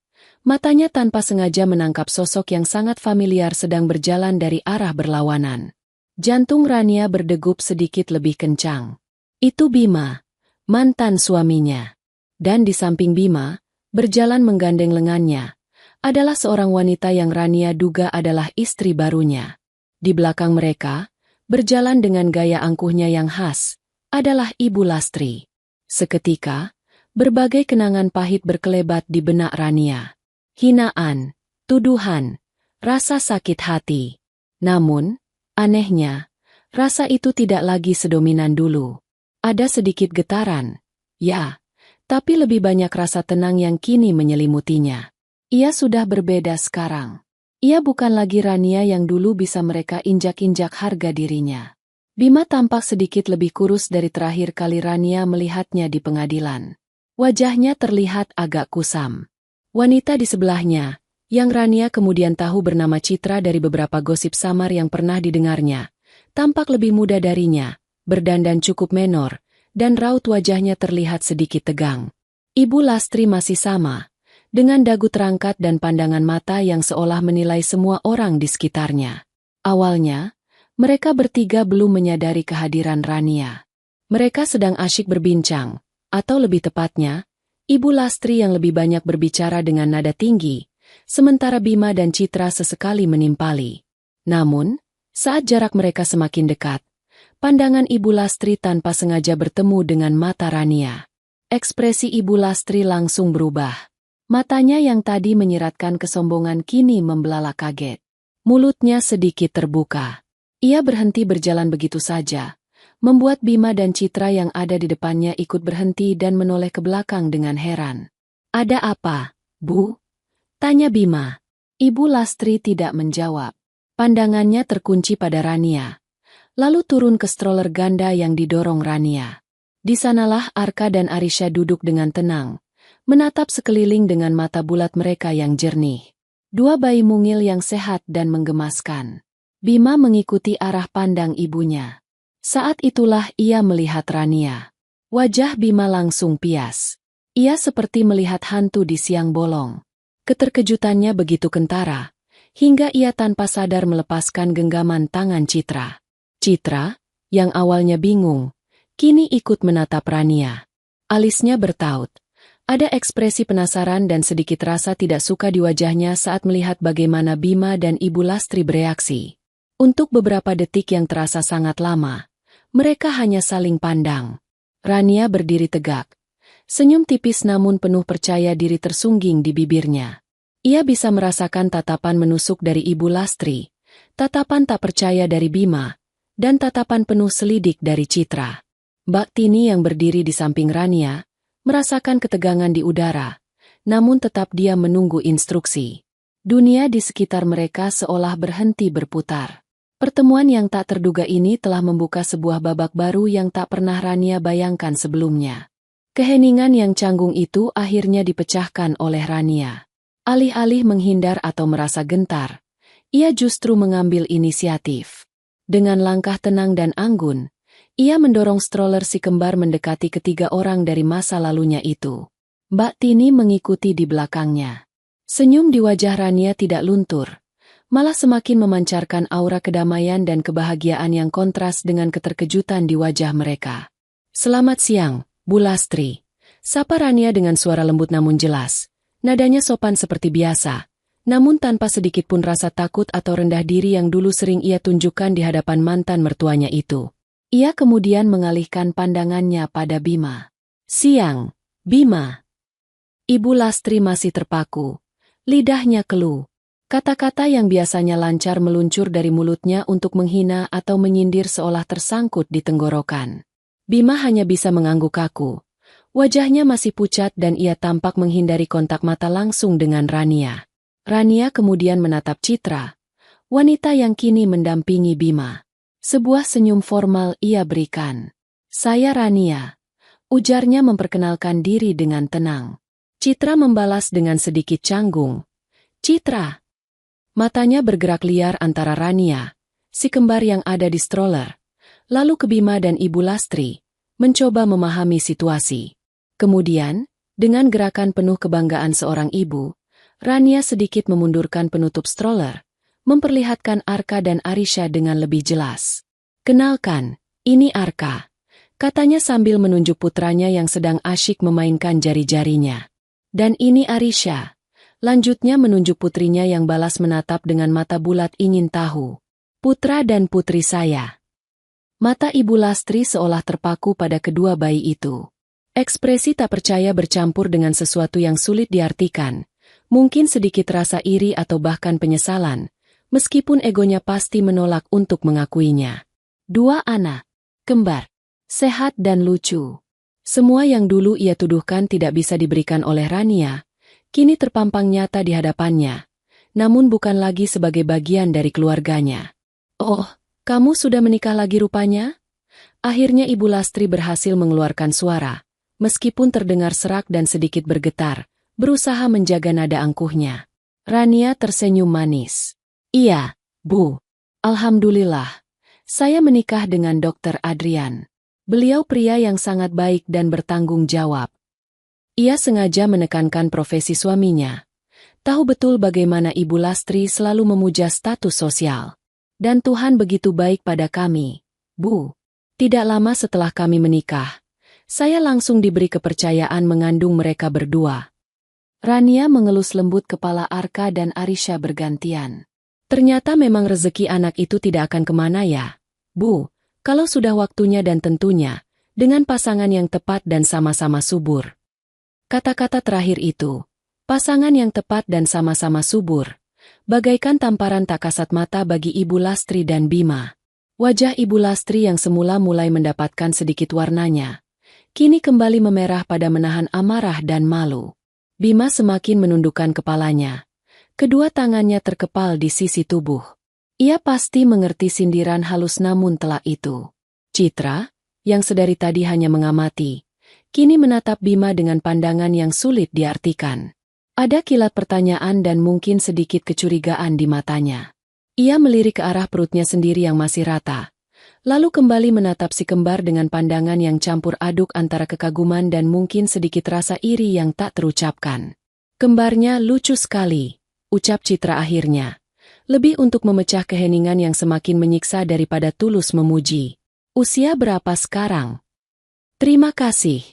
matanya tanpa sengaja menangkap sosok yang sangat familiar sedang berjalan dari arah berlawanan. Jantung Rania berdegup sedikit lebih kencang. Itu Bima, mantan suaminya. Dan di samping Bima, berjalan menggandeng lengannya, adalah seorang wanita yang Rania duga adalah istri barunya. Di belakang mereka, berjalan dengan gaya angkuhnya yang khas, adalah Ibu Lastri. Seketika, berbagai kenangan pahit berkelebat di benak Rania. Hinaan, tuduhan, rasa sakit hati. Namun, anehnya, rasa itu tidak lagi sedominan dulu. Ada sedikit getaran, ya, tapi lebih banyak rasa tenang yang kini menyelimutinya. Ia sudah berbeda sekarang. Ia bukan lagi Rania yang dulu bisa mereka injak-injak harga dirinya. Bima tampak sedikit lebih kurus dari terakhir kali Rania melihatnya di pengadilan. Wajahnya terlihat agak kusam. Wanita di sebelahnya, yang Rania kemudian tahu bernama Citra dari beberapa gosip samar yang pernah didengarnya, tampak lebih muda darinya, berdandan cukup menor, dan raut wajahnya terlihat sedikit tegang. Ibu Lastri masih sama, dengan dagu terangkat dan pandangan mata yang seolah menilai semua orang di sekitarnya. Awalnya, mereka bertiga belum menyadari kehadiran Rania. Mereka sedang asyik berbincang, atau lebih tepatnya, Ibu Lastri yang lebih banyak berbicara dengan nada tinggi, sementara Bima dan Citra sesekali menimpali. Namun, saat jarak mereka semakin dekat, pandangan Ibu Lastri tanpa sengaja bertemu dengan mata Rania. Ekspresi Ibu Lastri langsung berubah. Matanya yang tadi menyiratkan kesombongan kini membelalak kaget. Mulutnya sedikit terbuka. Ia berhenti berjalan begitu saja, membuat Bima dan Citra yang ada di depannya ikut berhenti dan menoleh ke belakang dengan heran. Ada apa, Bu? Tanya Bima. Ibu Lastri tidak menjawab. Pandangannya terkunci pada Rania. Lalu turun ke stroller ganda yang didorong Rania. Di sanalah Arka dan Arisha duduk dengan tenang, menatap sekeliling dengan mata bulat mereka yang jernih. 2 bayi mungil yang sehat dan menggemaskan. Bima mengikuti arah pandang ibunya. Saat itulah ia melihat Rania. Wajah Bima langsung pias. Ia seperti melihat hantu di siang bolong. Keterkejutannya begitu kentara, hingga ia tanpa sadar melepaskan genggaman tangan Citra. Citra, yang awalnya bingung, kini ikut menatap Rania. Alisnya bertaut. Ada ekspresi penasaran dan sedikit rasa tidak suka di wajahnya saat melihat bagaimana Bima dan Ibu Lastri bereaksi. Untuk beberapa detik yang terasa sangat lama, mereka hanya saling pandang. Rania berdiri tegak. Senyum tipis namun penuh percaya diri tersungging di bibirnya. Ia bisa merasakan tatapan menusuk dari Ibu Lastri, tatapan tak percaya dari Bima, dan tatapan penuh selidik dari Citra. Mbak Tini yang berdiri di samping Rania, merasakan ketegangan di udara, namun tetap dia menunggu instruksi. Dunia di sekitar mereka seolah berhenti berputar. Pertemuan yang tak terduga ini telah membuka sebuah babak baru yang tak pernah Rania bayangkan sebelumnya. Keheningan yang canggung itu akhirnya dipecahkan oleh Rania. Alih-alih menghindar atau merasa gentar, ia justru mengambil inisiatif. Dengan langkah tenang dan anggun, ia mendorong stroller si kembar mendekati ketiga orang dari masa lalunya itu. Mbak Tini mengikuti di belakangnya. Senyum di wajah Rania tidak luntur, malah semakin memancarkan aura kedamaian dan kebahagiaan yang kontras dengan keterkejutan di wajah mereka. "Selamat siang, Bu Lastri," sapa Rania dengan suara lembut namun jelas. Nadanya sopan seperti biasa, namun tanpa sedikit pun rasa takut atau rendah diri yang dulu sering ia tunjukkan di hadapan mantan mertuanya itu. Ia kemudian mengalihkan pandangannya pada Bima. "Siang, Bima." Ibu Lastri masih terpaku. Lidahnya keluh. Kata-kata yang biasanya lancar meluncur dari mulutnya untuk menghina atau menyindir seolah tersangkut di tenggorokan. Bima hanya bisa mengangguk kaku. Wajahnya masih pucat dan ia tampak menghindari kontak mata langsung dengan Rania. Rania kemudian menatap Citra, wanita yang kini mendampingi Bima. Sebuah senyum formal ia berikan. "Saya Rania," ujarnya memperkenalkan diri dengan tenang. Citra membalas dengan sedikit canggung. "Citra." Matanya bergerak liar antara Rania, si kembar yang ada di stroller, lalu ke Bima dan Ibu Lastri, mencoba memahami situasi. Kemudian, dengan gerakan penuh kebanggaan seorang ibu, Rania sedikit memundurkan penutup stroller, memperlihatkan Arka dan Arisha dengan lebih jelas. "Kenalkan, ini Arka," katanya sambil menunjuk putranya yang sedang asyik memainkan jari-jarinya. "Dan ini Arisha," lanjutnya menunjuk putrinya yang balas menatap dengan mata bulat ingin tahu. "Putra dan putri saya." Mata Ibu Lastri seolah terpaku pada kedua bayi itu. Ekspresi tak percaya bercampur dengan sesuatu yang sulit diartikan, mungkin sedikit rasa iri atau bahkan penyesalan, meskipun egonya pasti menolak untuk mengakuinya. Dua anak, kembar, sehat dan lucu. Semua yang dulu ia tuduhkan tidak bisa diberikan oleh Rania, kini terpampang nyata di hadapannya, namun bukan lagi sebagai bagian dari keluarganya. "Oh, kamu sudah menikah lagi rupanya?" Akhirnya Ibu Lastri berhasil mengeluarkan suara, meskipun terdengar serak dan sedikit bergetar, berusaha menjaga nada angkuhnya. Rania tersenyum manis. "Iya, Bu. Alhamdulillah. Saya menikah dengan Dr. Adrian. Beliau pria yang sangat baik dan bertanggung jawab." Ia sengaja menekankan profesi suaminya. Tahu betul bagaimana Ibu Lastri selalu memuja status sosial. "Dan Tuhan begitu baik pada kami, Bu. Tidak lama setelah kami menikah, saya langsung diberi kepercayaan mengandung mereka berdua." Rania mengelus lembut kepala Arka dan Arisha bergantian. "Ternyata memang rezeki anak itu tidak akan kemana ya, Bu, kalau sudah waktunya dan tentunya, dengan pasangan yang tepat dan sama-sama subur." Kata-kata terakhir itu, pasangan yang tepat dan sama-sama subur, bagaikan tamparan tak kasat mata bagi Ibu Lastri dan Bima. Wajah Ibu Lastri yang semula mulai mendapatkan sedikit warnanya, kini kembali memerah pada menahan amarah dan malu. Bima semakin menundukkan kepalanya. Kedua tangannya terkepal di sisi tubuh. Ia pasti mengerti sindiran halus namun telak itu. Citra, yang sedari tadi hanya mengamati, kini menatap Bima dengan pandangan yang sulit diartikan. Ada kilat pertanyaan dan mungkin sedikit kecurigaan di matanya. Ia melirik ke arah perutnya sendiri yang masih rata, lalu kembali menatap si kembar dengan pandangan yang campur aduk antara kekaguman dan mungkin sedikit rasa iri yang tak terucapkan. "Kembarnya lucu sekali," ucap Citra akhirnya, lebih untuk memecah keheningan yang semakin menyiksa daripada tulus memuji. "Usia berapa sekarang?" "Terima kasih,"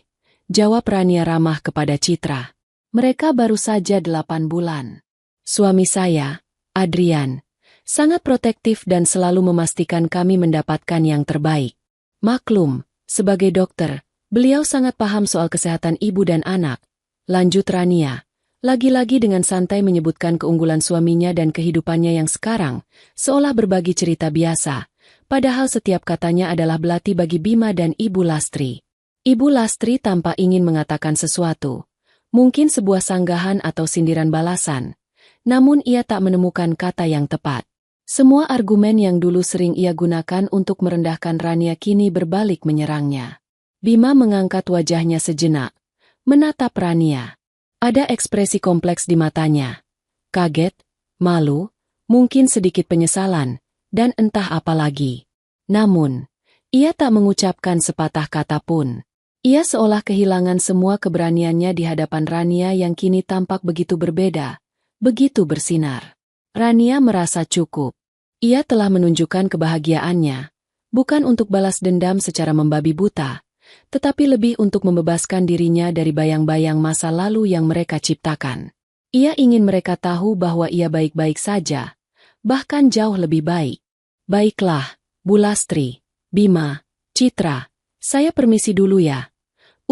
jawab Rania ramah kepada Citra. "Mereka baru saja 8 bulan. Suami saya, Adrian, sangat protektif dan selalu memastikan kami mendapatkan yang terbaik. Maklum, sebagai dokter, beliau sangat paham soal kesehatan ibu dan anak," lanjut Rania, Lagi-lagi dengan santai menyebutkan keunggulan suaminya dan kehidupannya yang sekarang, seolah berbagi cerita biasa. Padahal setiap katanya adalah belati bagi Bima dan Ibu Lastri. Ibu Lastri tanpa ingin mengatakan sesuatu. Mungkin sebuah sanggahan atau sindiran balasan. Namun ia tak menemukan kata yang tepat. Semua argumen yang dulu sering ia gunakan untuk merendahkan Rania kini berbalik menyerangnya. Bima mengangkat wajahnya sejenak, menatap Rania. Ada ekspresi kompleks di matanya. Kaget, malu, mungkin sedikit penyesalan, dan entah apa lagi. Namun, ia tak mengucapkan sepatah kata pun. Ia seolah kehilangan semua keberaniannya di hadapan Rania yang kini tampak begitu berbeda, begitu bersinar. Rania merasa cukup. Ia telah menunjukkan kebahagiaannya, bukan untuk balas dendam secara membabi buta, tetapi lebih untuk membebaskan dirinya dari bayang-bayang masa lalu yang mereka ciptakan. Ia ingin mereka tahu bahwa ia baik-baik saja, bahkan jauh lebih baik. Baiklah, Bu Lastri, Bima, Citra, saya permisi dulu ya,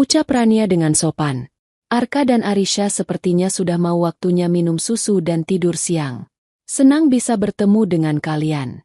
ucap Rania dengan sopan. Arka dan Arisha sepertinya sudah mau waktunya minum susu dan tidur siang. Senang bisa bertemu dengan kalian.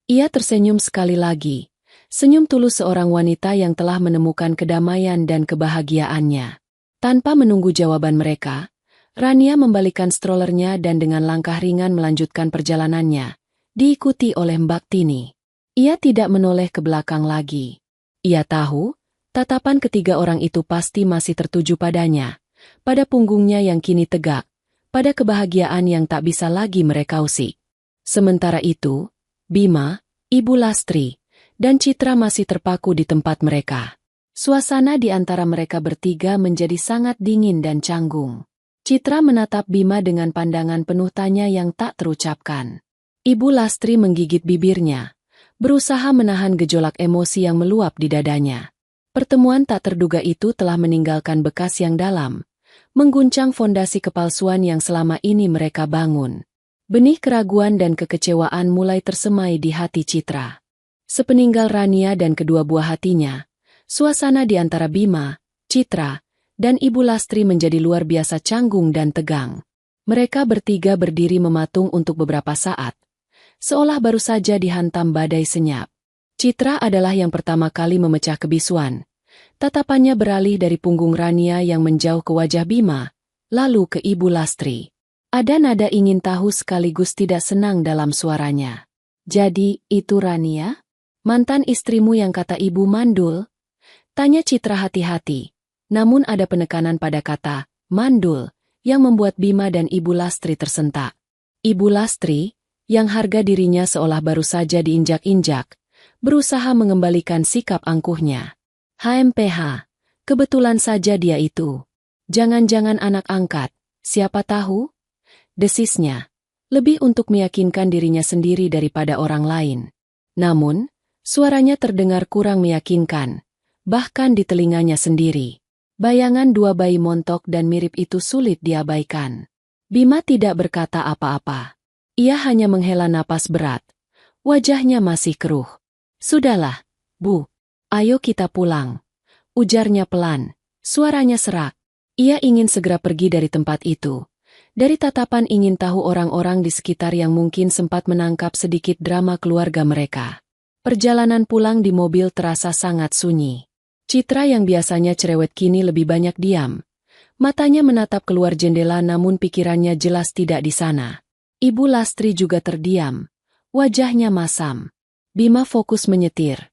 Ia tersenyum sekali lagi. Senyum tulus seorang wanita yang telah menemukan kedamaian dan kebahagiaannya. Tanpa menunggu jawaban mereka, Rania membalikkan strollernya dan dengan langkah ringan melanjutkan perjalanannya, diikuti oleh Mbak Tini. Ia tidak menoleh ke belakang lagi. Ia tahu, tatapan ketiga orang itu pasti masih tertuju padanya, pada punggungnya yang kini tegak, pada kebahagiaan yang tak bisa lagi mereka usik. Sementara itu, Bima, Ibu Lastri, dan Citra masih terpaku di tempat mereka. Suasana di antara mereka bertiga menjadi sangat dingin dan canggung. Citra menatap Bima dengan pandangan penuh tanya yang tak terucapkan. Ibu Lastri menggigit bibirnya, berusaha menahan gejolak emosi yang meluap di dadanya. Pertemuan tak terduga itu telah meninggalkan bekas yang dalam, mengguncang fondasi kepalsuan yang selama ini mereka bangun. Benih keraguan dan kekecewaan mulai tersemai di hati Citra. Sepeninggal Rania dan kedua buah hatinya, suasana di antara Bima, Citra, dan Ibu Lastri menjadi luar biasa canggung dan tegang. Mereka bertiga berdiri mematung untuk beberapa saat, seolah baru saja dihantam badai senyap. Citra adalah yang pertama kali memecah kebisuan. Tatapannya beralih dari punggung Rania yang menjauh ke wajah Bima, lalu ke Ibu Lastri. Ada nada ingin tahu sekaligus tidak senang dalam suaranya. Jadi, itu Rania? Mantan istrimu yang kata Ibu mandul? Tanya Citra hati-hati. Namun ada penekanan pada kata mandul yang membuat Bima dan Ibu Lastri tersentak. Ibu Lastri, yang harga dirinya seolah baru saja diinjak-injak, berusaha mengembalikan sikap angkuhnya. HMPH, kebetulan saja dia itu. Jangan-jangan anak angkat, siapa tahu? Desisnya, lebih untuk meyakinkan dirinya sendiri daripada orang lain. Namun, suaranya terdengar kurang meyakinkan, bahkan di telinganya sendiri. Bayangan dua bayi montok dan mirip itu sulit diabaikan. Bima tidak berkata apa-apa. Ia hanya menghela napas berat. Wajahnya masih keruh. Sudahlah, Bu. Ayo kita pulang. Ujarnya pelan. Suaranya serak. Ia ingin segera pergi dari tempat itu. Dari tatapan ingin tahu orang-orang di sekitar yang mungkin sempat menangkap sedikit drama keluarga mereka. Perjalanan pulang di mobil terasa sangat sunyi. Citra yang biasanya cerewet kini lebih banyak diam. Matanya menatap keluar jendela namun pikirannya jelas tidak di sana. Ibu Lastri juga terdiam. Wajahnya masam. Bima fokus menyetir.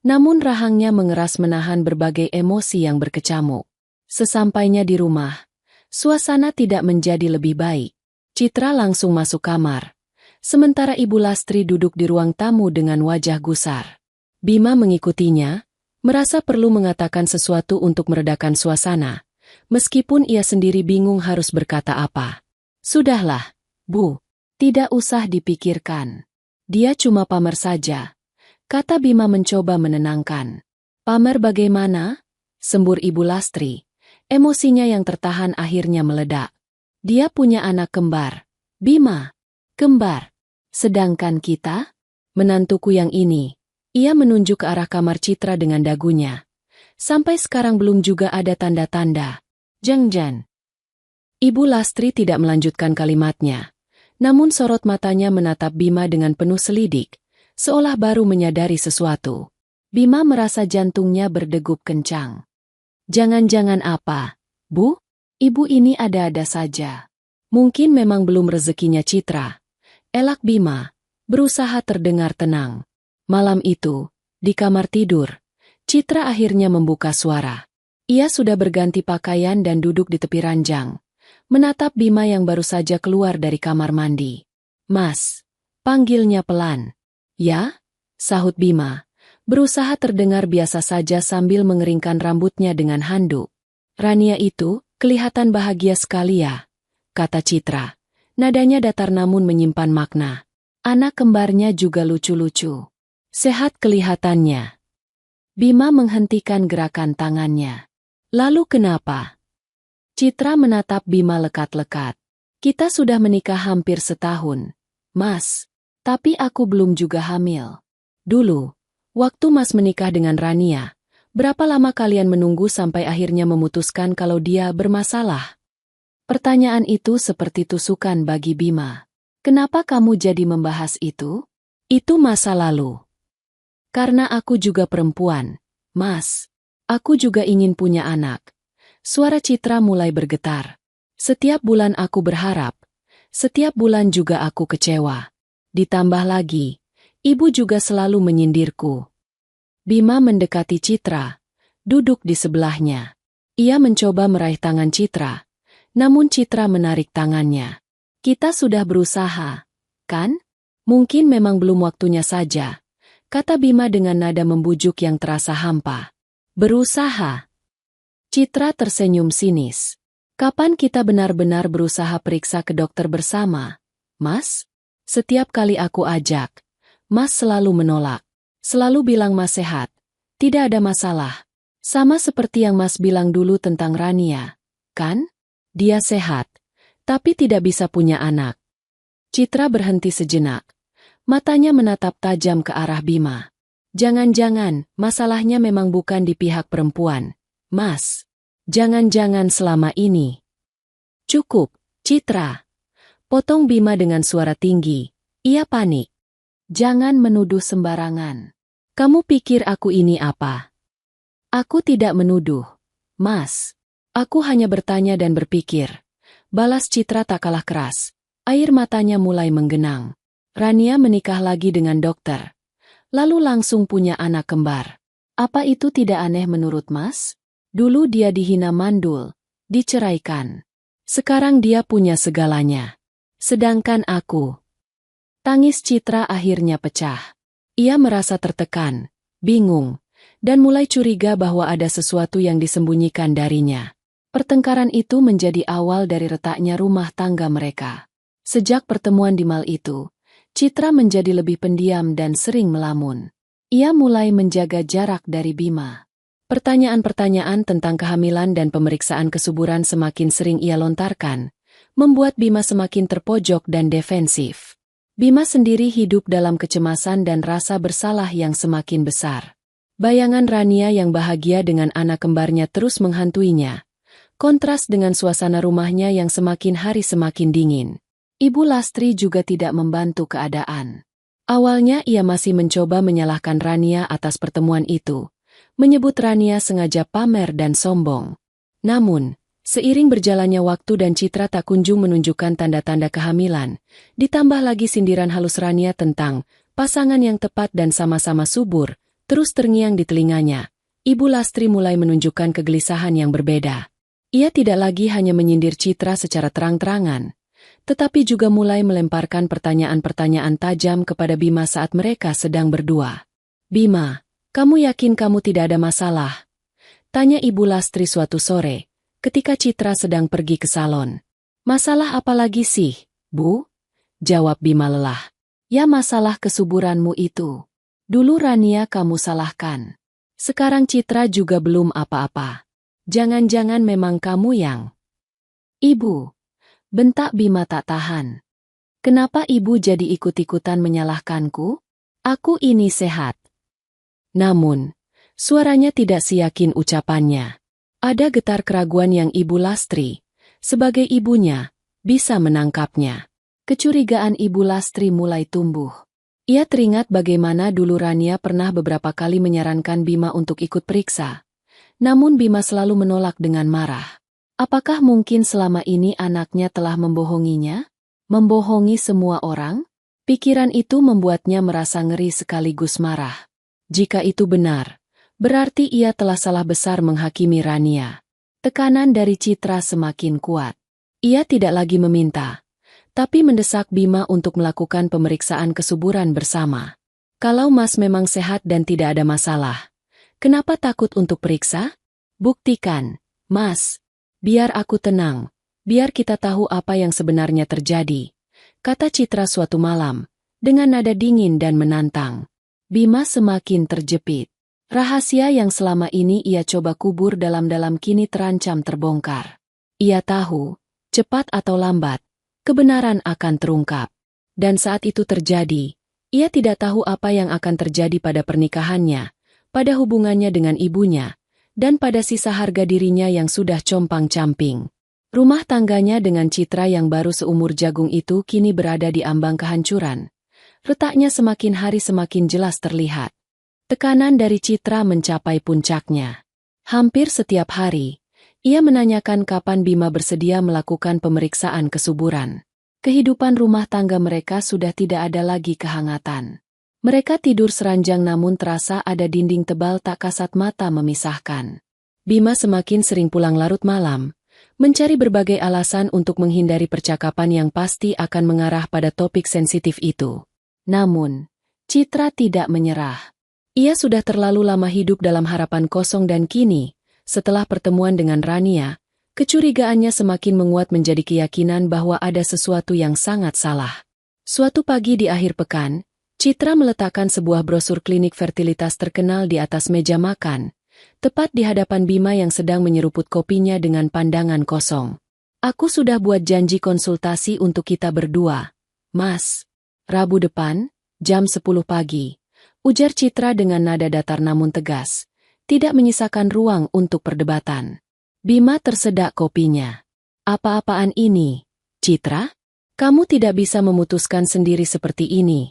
Namun rahangnya mengeras menahan berbagai emosi yang berkecamuk. Sesampainya di rumah, suasana tidak menjadi lebih baik. Citra langsung masuk kamar. Sementara Ibu Lastri duduk di ruang tamu dengan wajah gusar. Bima mengikutinya, merasa perlu mengatakan sesuatu untuk meredakan suasana, meskipun ia sendiri bingung harus berkata apa. Sudahlah, Bu, tidak usah dipikirkan. Dia cuma pamer saja, kata Bima mencoba menenangkan. Pamer bagaimana? Sembur Ibu Lastri. Emosinya yang tertahan akhirnya meledak. Dia punya anak kembar. Bima, kembar. Sedangkan kita? Menantuku yang ini. Ia menunjuk ke arah kamar Citra dengan dagunya. Sampai sekarang belum juga ada tanda-tanda. Jengjan. Ibu Lastri tidak melanjutkan kalimatnya. Namun sorot matanya menatap Bima dengan penuh selidik, seolah baru menyadari sesuatu. Bima merasa jantungnya berdegup kencang. Jangan-jangan apa, Bu? Ibu ini ada-ada saja. Mungkin memang belum rezekinya Citra. Elak Bima, berusaha terdengar tenang. Malam itu, di kamar tidur, Citra akhirnya membuka suara. Ia sudah berganti pakaian dan duduk di tepi ranjang, menatap Bima yang baru saja keluar dari kamar mandi. Mas, panggilnya pelan. Ya? Sahut Bima, berusaha terdengar biasa saja sambil mengeringkan rambutnya dengan handuk. Rania itu, kelihatan bahagia sekali ya, kata Citra. Nadanya datar namun menyimpan makna. Anak kembarnya juga lucu-lucu. Sehat kelihatannya. Bima menghentikan gerakan tangannya. Lalu kenapa? Citra menatap Bima lekat-lekat. Kita sudah menikah hampir setahun, Mas. Tapi aku belum juga hamil. Dulu, waktu Mas menikah dengan Rania, berapa lama kalian menunggu sampai akhirnya memutuskan kalau dia bermasalah? Pertanyaan itu seperti tusukan bagi Bima. Kenapa kamu jadi membahas itu? Itu masa lalu. Karena aku juga perempuan, Mas. Aku juga ingin punya anak. Suara Citra mulai bergetar. Setiap bulan aku berharap. Setiap bulan juga aku kecewa. Ditambah lagi, ibu juga selalu menyindirku. Bima mendekati Citra, duduk di sebelahnya. Ia mencoba meraih tangan Citra, namun Citra menarik tangannya. Kita sudah berusaha, kan? Mungkin memang belum waktunya saja, kata Bima dengan nada membujuk yang terasa hampa. Berusaha? Citra tersenyum sinis. Kapan kita benar-benar berusaha periksa ke dokter bersama, Mas? Setiap kali aku ajak, Mas selalu menolak. Selalu bilang Mas sehat. Tidak ada masalah. Sama seperti yang Mas bilang dulu tentang Rania, kan? Dia sehat, tapi tidak bisa punya anak. Citra berhenti sejenak. Matanya menatap tajam ke arah Bima. Jangan-jangan, masalahnya memang bukan di pihak perempuan, Mas. Jangan-jangan selama ini. Cukup, Citra. Potong Bima dengan suara tinggi. Ia panik. Jangan menuduh sembarangan. Kamu pikir aku ini apa? Aku tidak menuduh, Mas. Aku hanya bertanya dan berpikir. Balas Citra tak kalah keras. Air matanya mulai menggenang. Rania menikah lagi dengan dokter. Lalu langsung punya anak kembar. Apa itu tidak aneh menurut Mas? Dulu dia dihina mandul, diceraikan. Sekarang dia punya segalanya. Sedangkan aku. Tangis Citra akhirnya pecah. Ia merasa tertekan, bingung, dan mulai curiga bahwa ada sesuatu yang disembunyikan darinya. Pertengkaran itu menjadi awal dari retaknya rumah tangga mereka. Sejak pertemuan di mal itu, Citra menjadi lebih pendiam dan sering melamun. Ia mulai menjaga jarak dari Bima. Pertanyaan-pertanyaan tentang kehamilan dan pemeriksaan kesuburan semakin sering ia lontarkan, membuat Bima semakin terpojok dan defensif. Bima sendiri hidup dalam kecemasan dan rasa bersalah yang semakin besar. Bayangan Rania yang bahagia dengan anak kembarnya terus menghantuinya, kontras dengan suasana rumahnya yang semakin hari semakin dingin. Ibu Lastri juga tidak membantu keadaan. Awalnya ia masih mencoba menyalahkan Rania atas pertemuan itu, menyebut Rania sengaja pamer dan sombong. Namun, seiring berjalannya waktu dan Citra tak kunjung menunjukkan tanda-tanda kehamilan, ditambah lagi sindiran halus Rania tentang pasangan yang tepat dan sama-sama subur, terus terngiang di telinganya. Ibu Lastri mulai menunjukkan kegelisahan yang berbeda. Ia tidak lagi hanya menyindir Citra secara terang-terangan, tetapi juga mulai melemparkan pertanyaan-pertanyaan tajam kepada Bima saat mereka sedang berdua. Bima, kamu yakin kamu tidak ada masalah? Tanya Ibu Lastri suatu sore, ketika Citra sedang pergi ke salon. Masalah apa lagi sih, Bu? Jawab Bima lelah. Ya masalah kesuburanmu itu. Dulu Rania kamu salahkan. Sekarang Citra juga belum apa-apa. Jangan-jangan memang kamu yang... Ibu. Bentak Bima tak tahan. Kenapa ibu jadi ikut-ikutan menyalahkanku? Aku ini sehat. Namun, suaranya tidak seyakin ucapannya. Ada getar keraguan yang Ibu Lastri, sebagai ibunya, bisa menangkapnya. Kecurigaan Ibu Lastri mulai tumbuh. Ia teringat bagaimana dulu Rania pernah beberapa kali menyarankan Bima untuk ikut periksa. Namun Bima selalu menolak dengan marah. Apakah mungkin selama ini anaknya telah membohonginya? Membohongi semua orang? Pikiran itu membuatnya merasa ngeri sekaligus marah. Jika itu benar, berarti ia telah salah besar menghakimi Rania. Tekanan dari Citra semakin kuat. Ia tidak lagi meminta, tapi mendesak Bima untuk melakukan pemeriksaan kesuburan bersama. Kalau Mas memang sehat dan tidak ada masalah, kenapa takut untuk periksa? Buktikan, Mas. Biar aku tenang, biar kita tahu apa yang sebenarnya terjadi, kata Citra suatu malam, dengan nada dingin dan menantang. Bima semakin terjepit. Rahasia yang selama ini ia coba kubur dalam-dalam kini terancam terbongkar. Ia tahu, cepat atau lambat, kebenaran akan terungkap. Dan saat itu terjadi, ia tidak tahu apa yang akan terjadi pada pernikahannya, pada hubungannya dengan ibunya, dan pada sisa harga dirinya yang sudah compang-camping. Rumah tangganya dengan Citra yang baru seumur jagung itu kini berada di ambang kehancuran. Retaknya semakin hari semakin jelas terlihat. Tekanan dari Citra mencapai puncaknya. Hampir setiap hari, ia menanyakan kapan Bima bersedia melakukan pemeriksaan kesuburan. Kehidupan rumah tangga mereka sudah tidak ada lagi kehangatan. Mereka tidur seranjang namun terasa ada dinding tebal tak kasat mata memisahkan. Bima semakin sering pulang larut malam, mencari berbagai alasan untuk menghindari percakapan yang pasti akan mengarah pada topik sensitif itu. Namun, Citra tidak menyerah. Ia sudah terlalu lama hidup dalam harapan kosong dan kini, setelah pertemuan dengan Rania, kecurigaannya semakin menguat menjadi keyakinan bahwa ada sesuatu yang sangat salah. Suatu pagi di akhir pekan, Citra meletakkan sebuah brosur klinik fertilitas terkenal di atas meja makan, tepat di hadapan Bima yang sedang menyeruput kopinya dengan pandangan kosong. Aku sudah buat janji konsultasi untuk kita berdua, Mas. Rabu depan, jam 10 pagi. Ujar Citra dengan nada datar namun tegas, tidak menyisakan ruang untuk perdebatan. Bima tersedak kopinya. Apa-apaan ini, Citra? Kamu tidak bisa memutuskan sendiri seperti ini.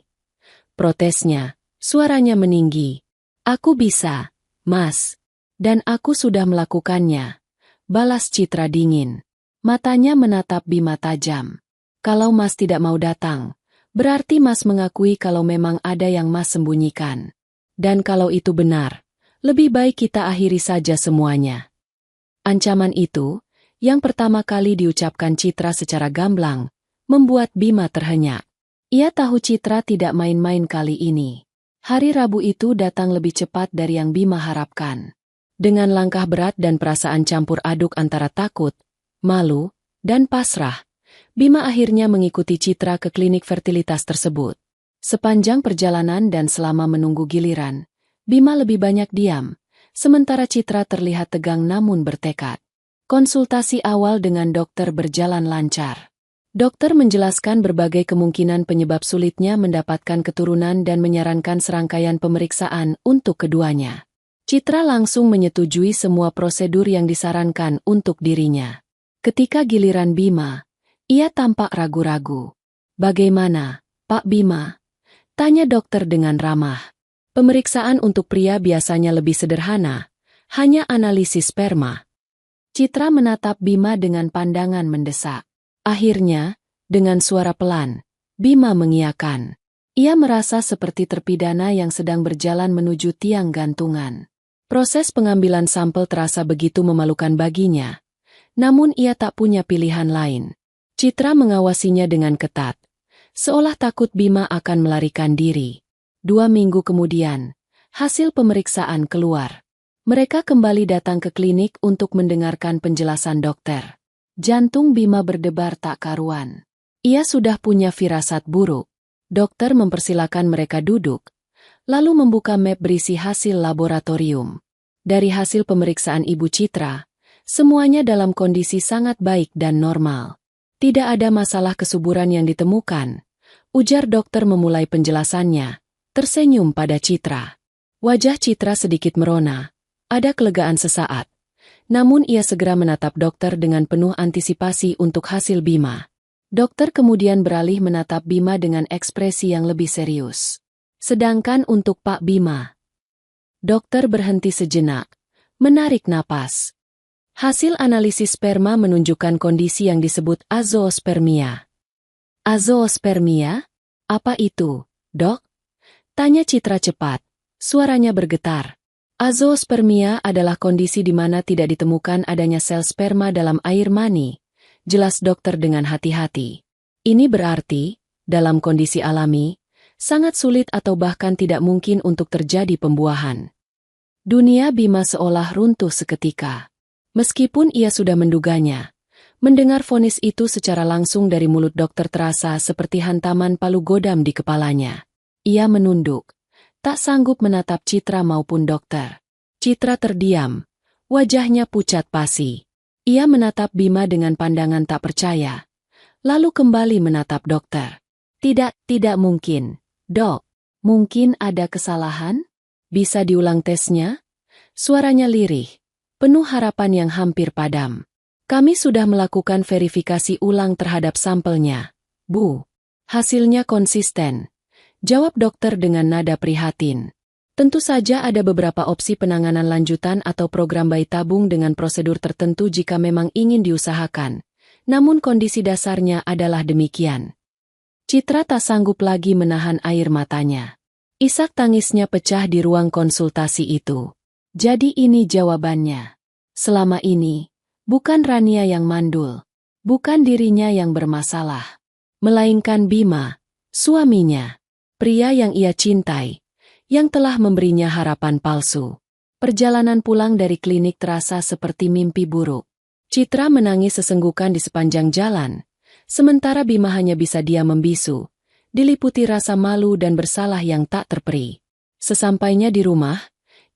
Protesnya, suaranya meninggi. Aku bisa, Mas. Dan aku sudah melakukannya. Balas Citra dingin. Matanya menatap Bima tajam. Kalau Mas tidak mau datang, berarti Mas mengakui kalau memang ada yang Mas sembunyikan. Dan kalau itu benar, lebih baik kita akhiri saja semuanya. Ancaman itu, yang pertama kali diucapkan Citra secara gamblang, membuat Bima terhenyak. Ia tahu Citra tidak main-main kali ini. Hari Rabu itu datang lebih cepat dari yang Bima harapkan. Dengan langkah berat dan perasaan campur aduk antara takut, malu, dan pasrah, Bima akhirnya mengikuti Citra ke klinik fertilitas tersebut. Sepanjang perjalanan dan selama menunggu giliran, Bima lebih banyak diam, sementara Citra terlihat tegang namun bertekad. Konsultasi awal dengan dokter berjalan lancar. Dokter menjelaskan berbagai kemungkinan penyebab sulitnya mendapatkan keturunan dan menyarankan serangkaian pemeriksaan untuk keduanya. Citra langsung menyetujui semua prosedur yang disarankan untuk dirinya. Ketika giliran Bima, ia tampak ragu-ragu. Bagaimana, Pak Bima? Tanya dokter dengan ramah. Pemeriksaan untuk pria biasanya lebih sederhana, hanya analisis sperma. Citra menatap Bima dengan pandangan mendesak. Akhirnya, dengan suara pelan, Bima mengiyakan. Ia merasa seperti terpidana yang sedang berjalan menuju tiang gantungan. Proses pengambilan sampel terasa begitu memalukan baginya, namun ia tak punya pilihan lain. Citra mengawasinya dengan ketat, seolah takut Bima akan melarikan diri. 2 minggu kemudian, hasil pemeriksaan keluar. Mereka kembali datang ke klinik untuk mendengarkan penjelasan dokter. Jantung Bima berdebar tak karuan. Ia sudah punya firasat buruk. Dokter mempersilakan mereka duduk, lalu membuka map berisi hasil laboratorium. Dari hasil pemeriksaan Ibu Citra, semuanya dalam kondisi sangat baik dan normal. Tidak ada masalah kesuburan yang ditemukan, ujar dokter memulai penjelasannya, tersenyum pada Citra. Wajah Citra sedikit merona, ada kelegaan sesaat. Namun ia segera menatap dokter dengan penuh antisipasi untuk hasil Bima. Dokter kemudian beralih menatap Bima dengan ekspresi yang lebih serius. Sedangkan untuk Pak Bima, dokter berhenti sejenak, menarik napas. Hasil analisis sperma menunjukkan kondisi yang disebut azoospermia. Azoospermia? Apa itu, Dok? Tanya Citra cepat. Suaranya bergetar. Azoospermia adalah kondisi di mana tidak ditemukan adanya sel sperma dalam air mani. Jelas dokter dengan hati-hati. Ini berarti, dalam kondisi alami, sangat sulit atau bahkan tidak mungkin untuk terjadi pembuahan. Dunia Bima seolah runtuh seketika. Meskipun ia sudah menduganya, mendengar vonis itu secara langsung dari mulut dokter terasa seperti hantaman palu godam di kepalanya. Ia menunduk, tak sanggup menatap Citra maupun dokter. Citra terdiam, wajahnya pucat pasi. Ia menatap Bima dengan pandangan tak percaya, lalu kembali menatap dokter. Tidak mungkin, Dok. Mungkin ada kesalahan? Bisa diulang tesnya? Suaranya lirih, penuh harapan yang hampir padam. Kami sudah melakukan verifikasi ulang terhadap sampelnya, Bu. Hasilnya konsisten, jawab dokter dengan nada prihatin. Tentu saja ada beberapa opsi penanganan lanjutan atau program bayi tabung dengan prosedur tertentu jika memang ingin diusahakan. Namun kondisi dasarnya adalah demikian. Citra tak sanggup lagi menahan air matanya. Isak tangisnya pecah di ruang konsultasi itu. Jadi ini jawabannya. Selama ini, bukan Rania yang mandul, bukan dirinya yang bermasalah, melainkan Bima, suaminya, pria yang ia cintai, yang telah memberinya harapan palsu. Perjalanan pulang dari klinik terasa seperti mimpi buruk. Citra menangis sesenggukan di sepanjang jalan, sementara Bima hanya bisa diam membisu, diliputi rasa malu dan bersalah yang tak terperi. Sesampainya di rumah,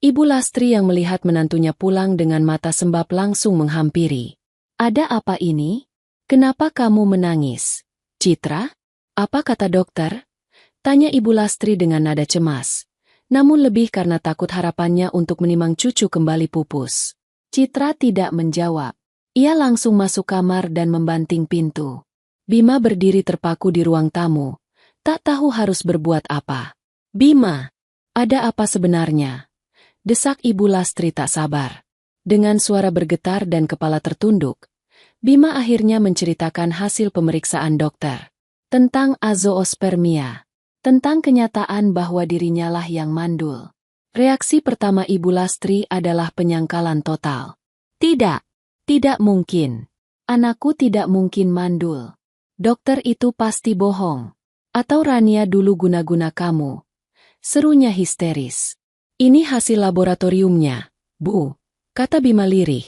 Ibu Lastri yang melihat menantunya pulang dengan mata sembab langsung menghampiri. Ada apa ini? Kenapa kamu menangis? Citra? Apa kata dokter? Tanya Ibu Lastri dengan nada cemas. Namun lebih karena takut harapannya untuk menimang cucu kembali pupus. Citra tidak menjawab. Ia langsung masuk kamar dan membanting pintu. Bima berdiri terpaku di ruang tamu, tak tahu harus berbuat apa. Bima, ada apa sebenarnya? Desak Ibu Lastri tak sabar. Dengan suara bergetar dan kepala tertunduk, Bima akhirnya menceritakan hasil pemeriksaan dokter. Tentang azoospermia. Tentang kenyataan bahwa dirinya lah yang mandul. Reaksi pertama Ibu Lastri adalah penyangkalan total. Tidak mungkin. Anakku tidak mungkin mandul. Dokter itu pasti bohong. Atau Rania dulu guna-guna kamu. Serunya histeris. Ini hasil laboratoriumnya, Bu, kata Bima lirih,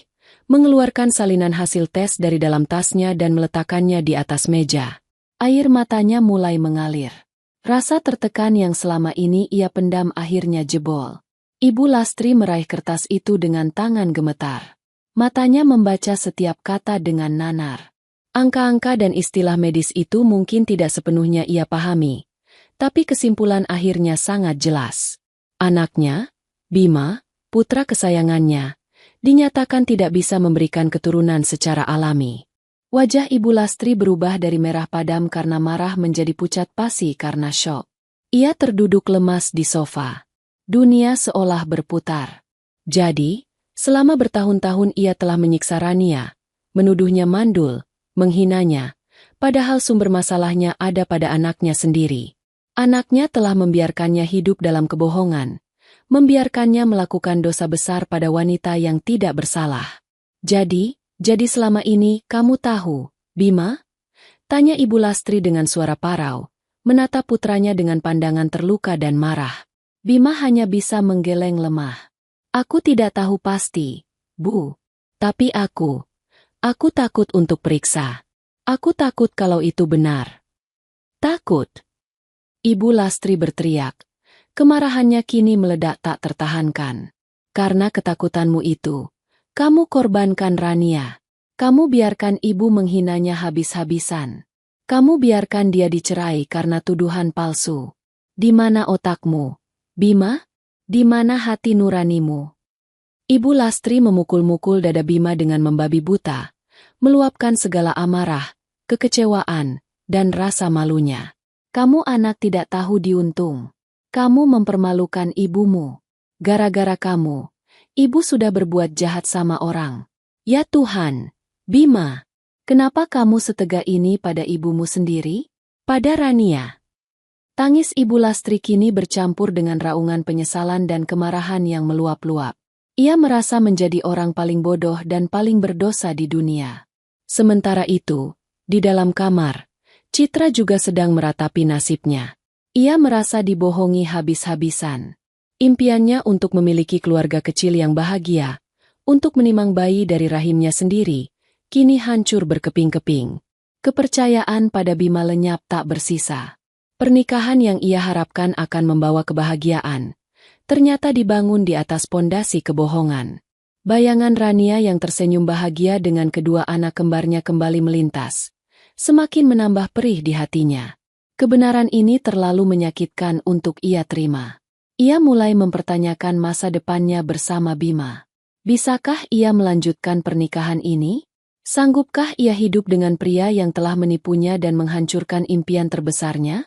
mengeluarkan salinan hasil tes dari dalam tasnya dan meletakkannya di atas meja. Air matanya mulai mengalir. Rasa tertekan yang selama ini ia pendam akhirnya jebol. Ibu Lastri meraih kertas itu dengan tangan gemetar. Matanya membaca setiap kata dengan nanar. Angka-angka dan istilah medis itu mungkin tidak sepenuhnya ia pahami, tapi kesimpulan akhirnya sangat jelas. Anaknya, Bima, putra kesayangannya, dinyatakan tidak bisa memberikan keturunan secara alami. Wajah Ibu Lastri berubah dari merah padam karena marah menjadi pucat pasi karena syok. Ia terduduk lemas di sofa. Dunia seolah berputar. Jadi, selama bertahun-tahun ia telah menyiksa Rania, menuduhnya mandul, menghinanya, padahal sumber masalahnya ada pada anaknya sendiri. Anaknya telah membiarkannya hidup dalam kebohongan, membiarkannya melakukan dosa besar pada wanita yang tidak bersalah. Jadi selama ini kamu tahu, Bima? Tanya Ibu Lastri dengan suara parau, menatap putranya dengan pandangan terluka dan marah. Bima hanya bisa menggeleng lemah. Aku tidak tahu pasti, Bu. Tapi aku takut untuk periksa. Aku takut kalau itu benar. Takut? Ibu Lastri berteriak. Kemarahannya kini meledak tak tertahankan. Karena ketakutanmu itu, kamu korbankan Rania. Kamu biarkan ibu menghinanya habis-habisan. Kamu biarkan dia dicerai karena tuduhan palsu. Di mana otakmu, Bima? Di mana hati nuranimu? Ibu Lastri memukul-mukul dada Bima dengan membabi buta, meluapkan segala amarah, kekecewaan, dan rasa malunya. Kamu anak tidak tahu diuntung. Kamu mempermalukan ibumu. Gara-gara kamu, ibu sudah berbuat jahat sama orang. Ya Tuhan, Bima, kenapa kamu setega ini pada ibumu sendiri? Pada Rania. Tangis Ibu Lastri kini bercampur dengan raungan penyesalan dan kemarahan yang meluap-luap. Ia merasa menjadi orang paling bodoh dan paling berdosa di dunia. Sementara itu, di dalam kamar, Citra juga sedang meratapi nasibnya. Ia merasa dibohongi habis-habisan. Impiannya untuk memiliki keluarga kecil yang bahagia, untuk menimang bayi dari rahimnya sendiri, kini hancur berkeping-keping. Kepercayaan pada Bima lenyap tak bersisa. Pernikahan yang ia harapkan akan membawa kebahagiaan, ternyata dibangun di atas pondasi kebohongan. Bayangan Rania yang tersenyum bahagia dengan kedua anak kembarnya kembali melintas, semakin menambah perih di hatinya. Kebenaran ini terlalu menyakitkan untuk ia terima. Ia mulai mempertanyakan masa depannya bersama Bima. Bisakah ia melanjutkan pernikahan ini? Sanggupkah ia hidup dengan pria yang telah menipunya dan menghancurkan impian terbesarnya?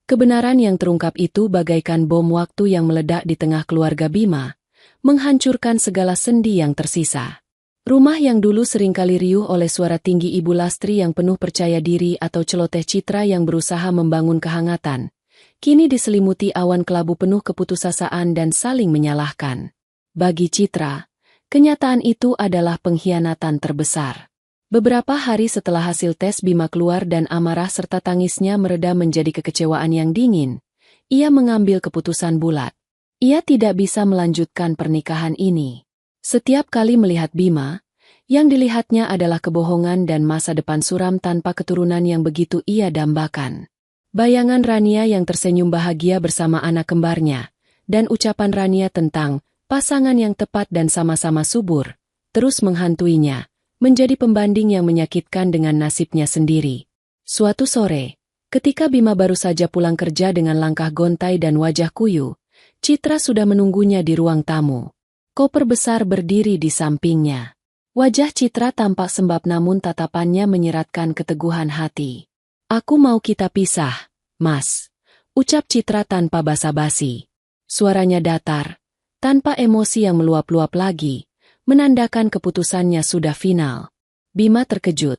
Kebenaran yang terungkap itu bagaikan bom waktu yang meledak di tengah keluarga Bima, menghancurkan segala sendi yang tersisa. Rumah yang dulu seringkali riuh oleh suara tinggi Ibu Lastri yang penuh percaya diri atau celoteh Citra yang berusaha membangun kehangatan, kini diselimuti awan kelabu penuh keputusasaan dan saling menyalahkan. Bagi Citra, kenyataan itu adalah pengkhianatan terbesar. Beberapa hari setelah hasil tes Bima keluar dan amarah serta tangisnya mereda menjadi kekecewaan yang dingin, ia mengambil keputusan bulat. Ia tidak bisa melanjutkan pernikahan ini. Setiap kali melihat Bima, yang dilihatnya adalah kebohongan dan masa depan suram tanpa keturunan yang begitu ia dambakan. Bayangan Rania yang tersenyum bahagia bersama anak kembarnya, dan ucapan Rania tentang pasangan yang tepat dan sama-sama subur, terus menghantuinya, menjadi pembanding yang menyakitkan dengan nasibnya sendiri. Suatu sore, ketika Bima baru saja pulang kerja dengan langkah gontai dan wajah kuyu, Citra sudah menunggunya di ruang tamu. Koper besar berdiri di sampingnya. Wajah Citra tampak sembab namun tatapannya menyeratkan keteguhan hati. Aku mau kita pisah, Mas, ucap Citra tanpa basa-basi. Suaranya datar, tanpa emosi yang meluap-luap lagi, menandakan keputusannya sudah final. Bima terkejut.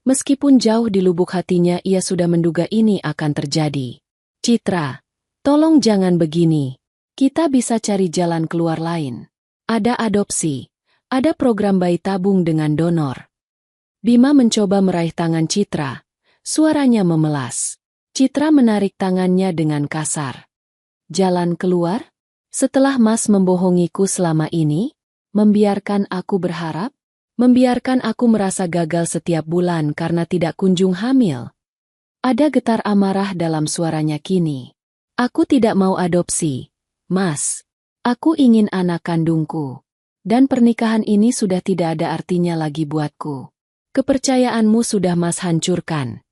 Meskipun jauh di lubuk hatinya ia sudah menduga ini akan terjadi. Citra, tolong jangan begini. Kita bisa cari jalan keluar lain. Ada adopsi. Ada program bayi tabung dengan donor. Bima mencoba meraih tangan Citra. Suaranya memelas. Citra menarik tangannya dengan kasar. Jalan keluar? Setelah Mas membohongiku selama ini? Membiarkan aku berharap? Membiarkan aku merasa gagal setiap bulan karena tidak kunjung hamil? Ada getar amarah dalam suaranya kini. Aku tidak mau adopsi, Mas. Aku ingin anak kandungku. Dan pernikahan ini sudah tidak ada artinya lagi buatku. Kepercayaanmu sudah Mas hancurkan.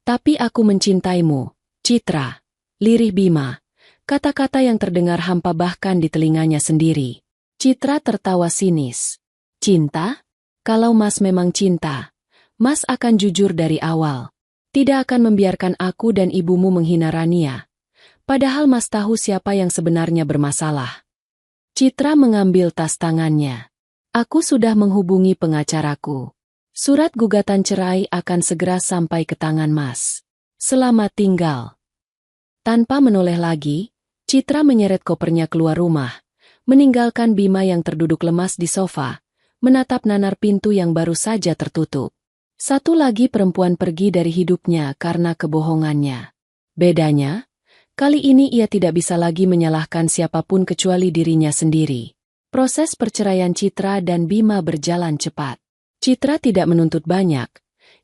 Tapi aku mencintaimu, Citra. Lirih Bima. Kata-kata yang terdengar hampa bahkan di telinganya sendiri. Citra tertawa sinis. Cinta? Kalau Mas memang cinta, Mas akan jujur dari awal. Tidak akan membiarkan aku dan ibumu menghina Rania. Padahal Mas tahu siapa yang sebenarnya bermasalah. Citra mengambil tas tangannya. Aku sudah menghubungi pengacaraku. Surat gugatan cerai akan segera sampai ke tangan Mas. Selamat tinggal. Tanpa menoleh lagi, Citra menyeret kopernya keluar rumah. Meninggalkan Bima yang terduduk lemas di sofa, menatap nanar pintu yang baru saja tertutup. Satu lagi perempuan pergi dari hidupnya karena kebohongannya. Bedanya, kali ini ia tidak bisa lagi menyalahkan siapapun kecuali dirinya sendiri. Proses perceraian Citra dan Bima berjalan cepat. Citra tidak menuntut banyak.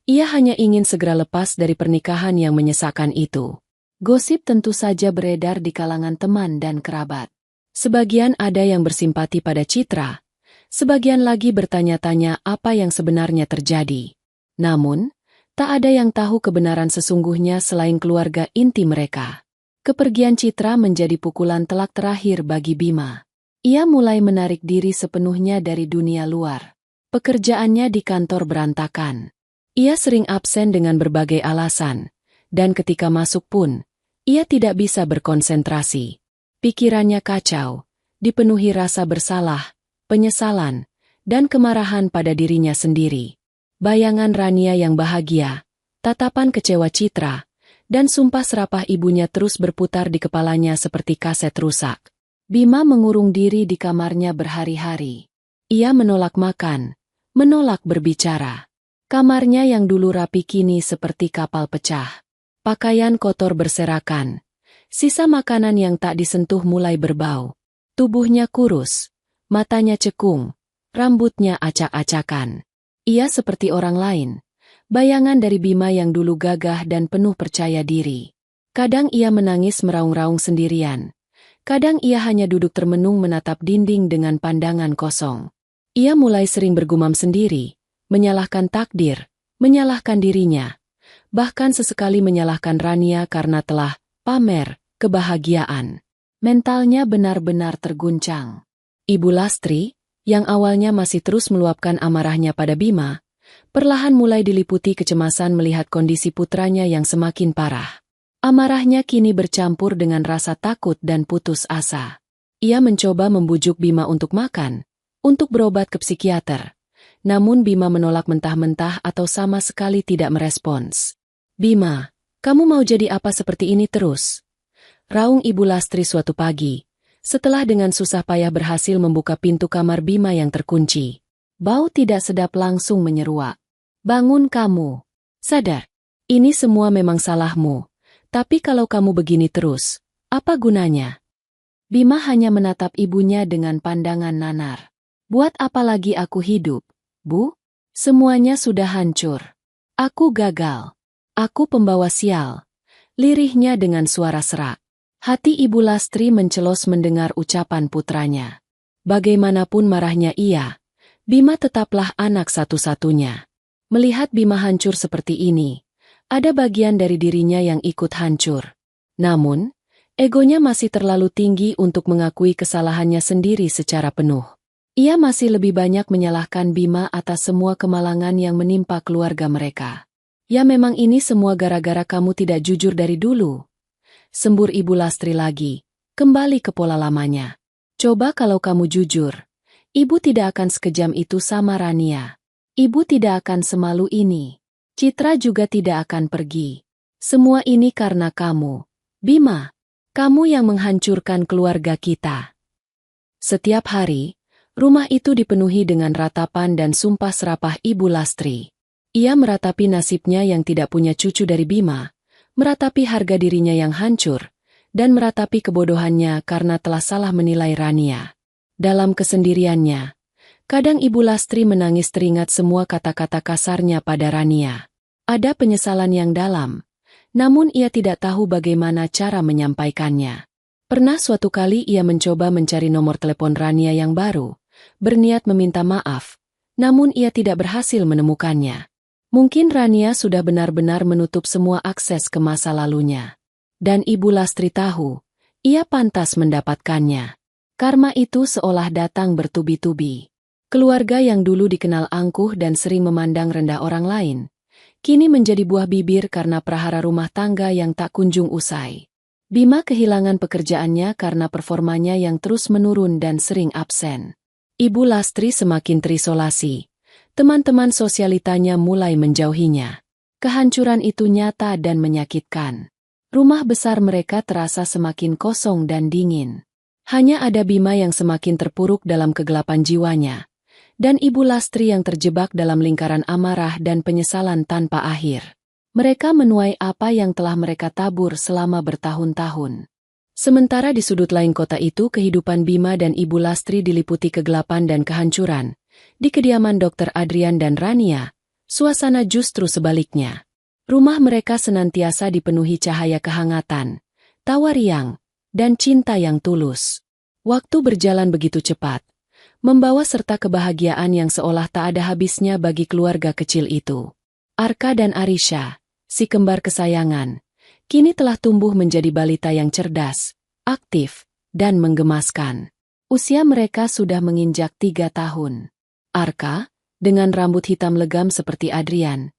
Ia hanya ingin segera lepas dari pernikahan yang menyesakkan itu. Gosip tentu saja beredar di kalangan teman dan kerabat. Sebagian ada yang bersimpati pada Citra, sebagian lagi bertanya-tanya apa yang sebenarnya terjadi. Namun, tak ada yang tahu kebenaran sesungguhnya selain keluarga inti mereka. Kepergian Citra menjadi pukulan telak terakhir bagi Bima. Ia mulai menarik diri sepenuhnya dari dunia luar. Pekerjaannya di kantor berantakan. Ia sering absen dengan berbagai alasan, dan ketika masuk pun, ia tidak bisa berkonsentrasi. Pikirannya kacau, dipenuhi rasa bersalah, penyesalan, dan kemarahan pada dirinya sendiri. Bayangan Rania yang bahagia, tatapan kecewa Citra, dan sumpah serapah ibunya terus berputar di kepalanya seperti kaset rusak. Bima mengurung diri di kamarnya berhari-hari. Ia menolak makan, menolak berbicara. Kamarnya yang dulu rapi kini seperti kapal pecah. Pakaian kotor berserakan. Sisa makanan yang tak disentuh mulai berbau. Tubuhnya kurus, matanya cekung, rambutnya acak-acakan. Ia seperti orang lain. Bayangan dari Bima yang dulu gagah dan penuh percaya diri. Kadang ia menangis meraung-raung sendirian. Kadang ia hanya duduk termenung menatap dinding dengan pandangan kosong. Ia mulai sering bergumam sendiri, menyalahkan takdir, menyalahkan dirinya. Bahkan sesekali menyalahkan Rania karena telah pamer kebahagiaan. Mentalnya benar-benar terguncang. Ibu Lastri, yang awalnya masih terus meluapkan amarahnya pada Bima, perlahan mulai diliputi kecemasan melihat kondisi putranya yang semakin parah. Amarahnya kini bercampur dengan rasa takut dan putus asa. Ia mencoba membujuk Bima untuk makan, untuk berobat ke psikiater. Namun Bima menolak mentah-mentah atau sama sekali tidak merespons. "Bima, kamu mau jadi apa seperti ini terus?" raung Ibu Lastri suatu pagi, setelah dengan susah payah berhasil membuka pintu kamar Bima yang terkunci. Bau tidak sedap langsung menyeruak. "Bangun kamu. Sadar, ini semua memang salahmu. Tapi kalau kamu begini terus, apa gunanya?" Bima hanya menatap ibunya dengan pandangan nanar. "Buat apa lagi aku hidup, Bu? Semuanya sudah hancur. Aku gagal. Aku pembawa sial." Lirihnya dengan suara serak. Hati Ibu Lastri mencelos mendengar ucapan putranya. Bagaimanapun marahnya ia, Bima tetaplah anak satu-satunya. Melihat Bima hancur seperti ini, ada bagian dari dirinya yang ikut hancur. Namun, egonya masih terlalu tinggi untuk mengakui kesalahannya sendiri secara penuh. Ia masih lebih banyak menyalahkan Bima atas semua kemalangan yang menimpa keluarga mereka. "Ya memang ini semua gara-gara kamu tidak jujur dari dulu," sembur Ibu Lastri lagi, kembali ke pola lamanya. "Coba kalau kamu jujur, Ibu tidak akan sekejam itu sama Rania. Ibu tidak akan semalu ini. Citra juga tidak akan pergi. Semua ini karena kamu, Bima. Kamu yang menghancurkan keluarga kita." Setiap hari, rumah itu dipenuhi dengan ratapan dan sumpah serapah Ibu Lastri. Ia meratapi nasibnya yang tidak punya cucu dari Bima, meratapi harga dirinya yang hancur, dan meratapi kebodohannya karena telah salah menilai Rania. Dalam kesendiriannya, kadang Ibu Lastri menangis teringat semua kata-kata kasarnya pada Rania. Ada penyesalan yang dalam, namun ia tidak tahu bagaimana cara menyampaikannya. Pernah suatu kali ia mencoba mencari nomor telepon Rania yang baru, berniat meminta maaf, namun ia tidak berhasil menemukannya. Mungkin Rania sudah benar-benar menutup semua akses ke masa lalunya. Dan Ibu Lastri tahu, ia pantas mendapatkannya. Karma itu seolah datang bertubi-tubi. Keluarga yang dulu dikenal angkuh dan sering memandang rendah orang lain, kini menjadi buah bibir karena prahara rumah tangga yang tak kunjung usai. Bima kehilangan pekerjaannya karena performanya yang terus menurun dan sering absen. Ibu Lastri semakin terisolasi. Teman-teman sosialitanya mulai menjauhinya. Kehancuran itu nyata dan menyakitkan. Rumah besar mereka terasa semakin kosong dan dingin. Hanya ada Bima yang semakin terpuruk dalam kegelapan jiwanya, dan Ibu Lastri yang terjebak dalam lingkaran amarah dan penyesalan tanpa akhir. Mereka menuai apa yang telah mereka tabur selama bertahun-tahun. Sementara di sudut lain kota itu kehidupan Bima dan Ibu Lastri diliputi kegelapan dan kehancuran. Di kediaman Dr. Adrian dan Rania, suasana justru sebaliknya. Rumah mereka senantiasa dipenuhi cahaya kehangatan, tawa riang, dan cinta yang tulus. Waktu berjalan begitu cepat, membawa serta kebahagiaan yang seolah tak ada habisnya bagi keluarga kecil itu. Arka dan Arisha, si kembar kesayangan, kini telah tumbuh menjadi balita yang cerdas, aktif, dan menggemaskan. Usia mereka sudah menginjak 3 tahun. Arka, dengan rambut hitam legam seperti Adrian,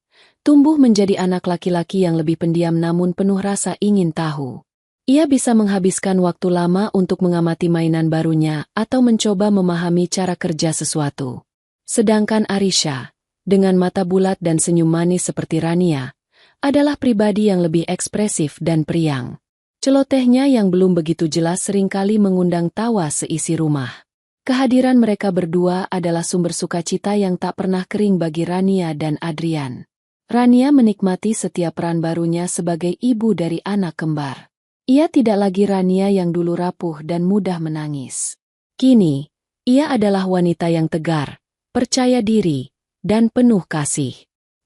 tumbuh menjadi anak laki-laki yang lebih pendiam namun penuh rasa ingin tahu. Ia bisa menghabiskan waktu lama untuk mengamati mainan barunya atau mencoba memahami cara kerja sesuatu. Sedangkan Arisha, dengan mata bulat dan senyum manis seperti Rania, adalah pribadi yang lebih ekspresif dan periang. Celotehnya yang belum begitu jelas seringkali mengundang tawa seisi rumah. Kehadiran mereka berdua adalah sumber sukacita yang tak pernah kering bagi Rania dan Adrian. Rania menikmati setiap peran barunya sebagai ibu dari anak kembar. Ia tidak lagi Rania yang dulu rapuh dan mudah menangis. Kini, ia adalah wanita yang tegar, percaya diri, dan penuh kasih.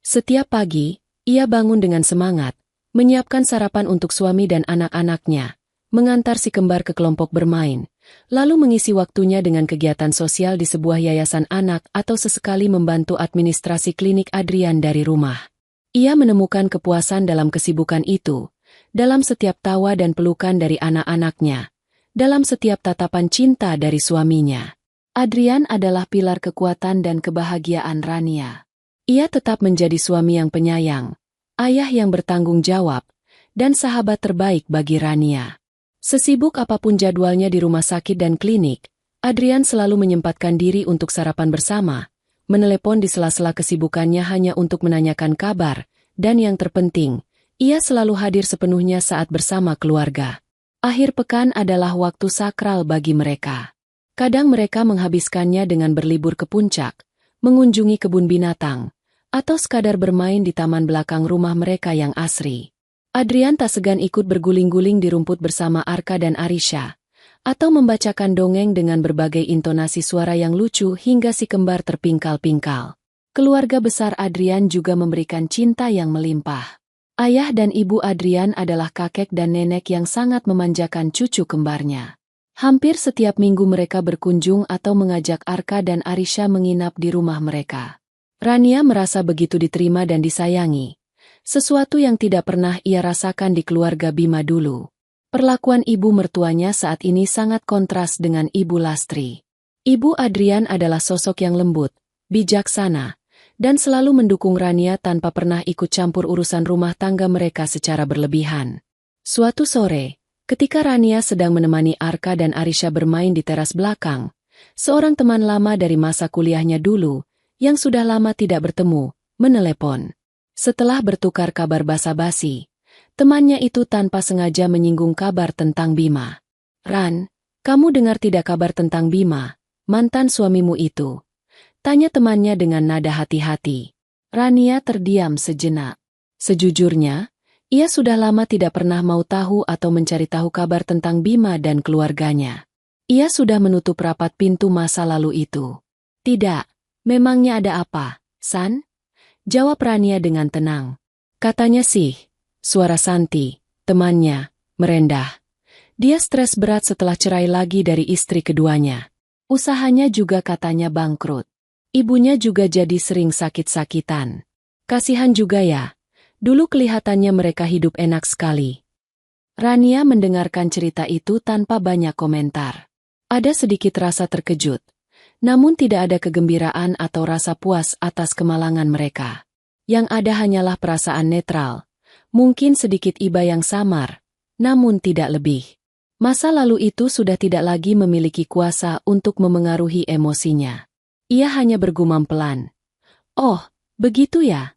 Setiap pagi, ia bangun dengan semangat, menyiapkan sarapan untuk suami dan anak-anaknya, mengantar si kembar ke kelompok bermain, lalu mengisi waktunya dengan kegiatan sosial di sebuah yayasan anak atau sesekali membantu administrasi klinik Adrian dari rumah. Ia menemukan kepuasan dalam kesibukan itu, dalam setiap tawa dan pelukan dari anak-anaknya, dalam setiap tatapan cinta dari suaminya. Adrian adalah pilar kekuatan dan kebahagiaan Rania. Ia tetap menjadi suami yang penyayang, ayah yang bertanggung jawab, dan sahabat terbaik bagi Rania. Sesibuk apapun jadwalnya di rumah sakit dan klinik, Adrian selalu menyempatkan diri untuk sarapan bersama, menelepon di sela-sela kesibukannya hanya untuk menanyakan kabar, dan yang terpenting, ia selalu hadir sepenuhnya saat bersama keluarga. Akhir pekan adalah waktu sakral bagi mereka. Kadang mereka menghabiskannya dengan berlibur ke puncak, mengunjungi kebun binatang, atau sekadar bermain di taman belakang rumah mereka yang asri. Adrian tak segan ikut berguling-guling di rumput bersama Arka dan Arisha, atau membacakan dongeng dengan berbagai intonasi suara yang lucu hingga si kembar terpingkal-pingkal. Keluarga besar Adrian juga memberikan cinta yang melimpah. Ayah dan ibu Adrian adalah kakek dan nenek yang sangat memanjakan cucu kembarnya. Hampir setiap minggu mereka berkunjung atau mengajak Arka dan Arisha menginap di rumah mereka. Rania merasa begitu diterima dan disayangi, sesuatu yang tidak pernah ia rasakan di keluarga Bima dulu. Perlakuan ibu mertuanya saat ini sangat kontras dengan Ibu Lastri. Ibu Adrian adalah sosok yang lembut, bijaksana, dan selalu mendukung Rania tanpa pernah ikut campur urusan rumah tangga mereka secara berlebihan. Suatu sore, ketika Rania sedang menemani Arka dan Arisha bermain di teras belakang, seorang teman lama dari masa kuliahnya dulu, yang sudah lama tidak bertemu, menelepon. Setelah bertukar kabar basa-basi, temannya itu tanpa sengaja menyinggung kabar tentang Bima. "Ran, kamu dengar tidak kabar tentang Bima, mantan suamimu itu?" tanya temannya dengan nada hati-hati. Rania terdiam sejenak. Sejujurnya, ia sudah lama tidak pernah mau tahu atau mencari tahu kabar tentang Bima dan keluarganya. Ia sudah menutup rapat pintu masa lalu itu. "Tidak, memangnya ada apa, San?" jawab Rania dengan tenang. Katanya sih, suara Santi, temannya, merendah. Dia stres berat setelah cerai lagi dari istri keduanya. Usahanya juga katanya bangkrut. Ibunya juga jadi sering sakit-sakitan. Kasihan juga ya, dulu kelihatannya mereka hidup enak sekali. Rania mendengarkan cerita itu tanpa banyak komentar. Ada sedikit rasa terkejut, namun tidak ada kegembiraan atau rasa puas atas kemalangan mereka. Yang ada hanyalah perasaan netral, mungkin sedikit iba yang samar, namun tidak lebih. Masa lalu itu sudah tidak lagi memiliki kuasa untuk memengaruhi emosinya. Ia hanya bergumam pelan. "Oh, begitu ya?"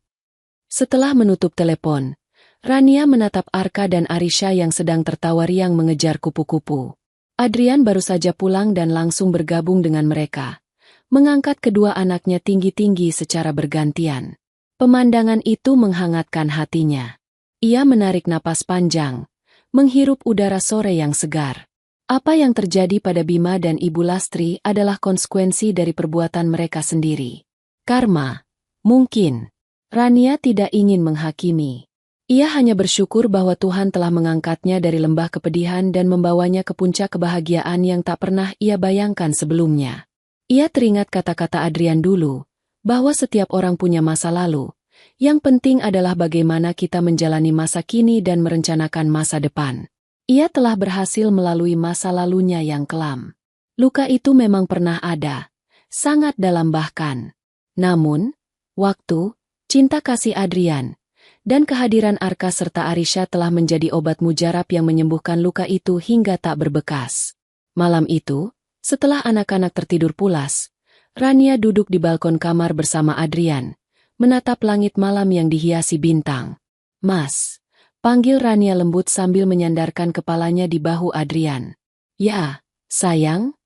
Setelah menutup telepon, Rania menatap Arka dan Arisha yang sedang tertawa riang mengejar kupu-kupu. Adrian baru saja pulang dan langsung bergabung dengan mereka, mengangkat kedua anaknya tinggi-tinggi secara bergantian. Pemandangan itu menghangatkan hatinya. Ia menarik napas panjang, menghirup udara sore yang segar. Apa yang terjadi pada Bima dan Ibu Lastri adalah konsekuensi dari perbuatan mereka sendiri. Karma, mungkin. Rania tidak ingin menghakimi. Ia hanya bersyukur bahwa Tuhan telah mengangkatnya dari lembah kepedihan dan membawanya ke puncak kebahagiaan yang tak pernah ia bayangkan sebelumnya. Ia teringat kata-kata Adrian dulu, bahwa setiap orang punya masa lalu. Yang penting adalah bagaimana kita menjalani masa kini dan merencanakan masa depan. Ia telah berhasil melalui masa lalunya yang kelam. Luka itu memang pernah ada, sangat dalam bahkan. Namun, waktu, cinta kasih Adrian, dan kehadiran Arka serta Arisha telah menjadi obat mujarab yang menyembuhkan luka itu hingga tak berbekas. Malam itu, setelah anak-anak tertidur pulas, Rania duduk di balkon kamar bersama Adrian, menatap langit malam yang dihiasi bintang. "Mas," panggil Rania lembut sambil menyandarkan kepalanya di bahu Adrian. "Ya, sayang?"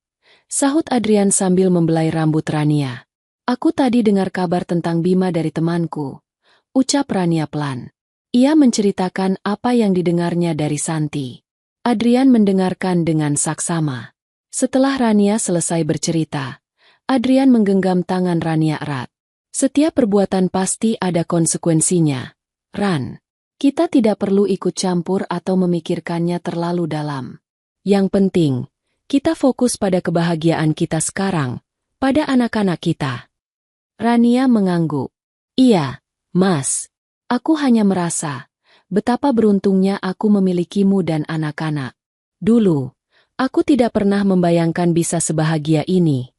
sahut Adrian sambil membelai rambut Rania. "Aku tadi dengar kabar tentang Bima dari temanku," ucap Rania pelan. Ia menceritakan apa yang didengarnya dari Santi. Adrian mendengarkan dengan saksama. Setelah Rania selesai bercerita, Adrian menggenggam tangan Rania erat. "Setiap perbuatan pasti ada konsekuensinya, Ran. Kita tidak perlu ikut campur atau memikirkannya terlalu dalam. Yang penting, kita fokus pada kebahagiaan kita sekarang, pada anak-anak kita." Rania mengangguk. "Iya, Mas. Aku hanya merasa betapa beruntungnya aku memilikimu dan anak-anak. Dulu, aku tidak pernah membayangkan bisa sebahagia ini."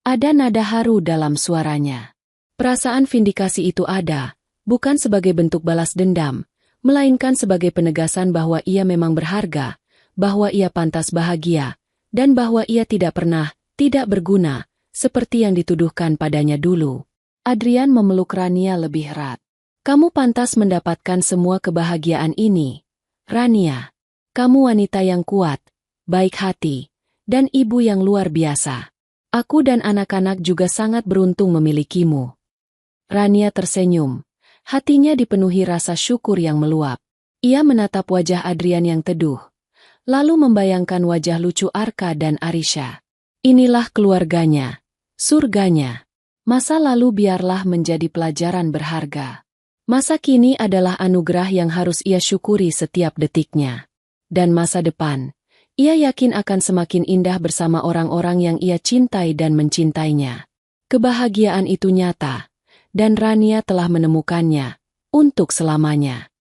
Ada nada haru dalam suaranya. Perasaan vindikasi itu ada, bukan sebagai bentuk balas dendam, melainkan sebagai penegasan bahwa ia memang berharga, bahwa ia pantas bahagia, dan bahwa ia tidak pernah, tidak berguna, seperti yang dituduhkan padanya dulu. Adrian memeluk Rania lebih erat. "Kamu pantas mendapatkan semua kebahagiaan ini, Rania. Kamu wanita yang kuat, baik hati, dan ibu yang luar biasa. Aku dan anak-anak juga sangat beruntung memilikimu." Rania tersenyum. Hatinya dipenuhi rasa syukur yang meluap. Ia menatap wajah Adrian yang teduh, lalu membayangkan wajah lucu Arka dan Arisha. Inilah keluarganya, surganya. Masa lalu biarlah menjadi pelajaran berharga. Masa kini adalah anugerah yang harus ia syukuri setiap detiknya. Dan masa depan, ia yakin akan semakin indah bersama orang-orang yang ia cintai dan mencintainya. Kebahagiaan itu nyata, dan Rania telah menemukannya untuk selamanya.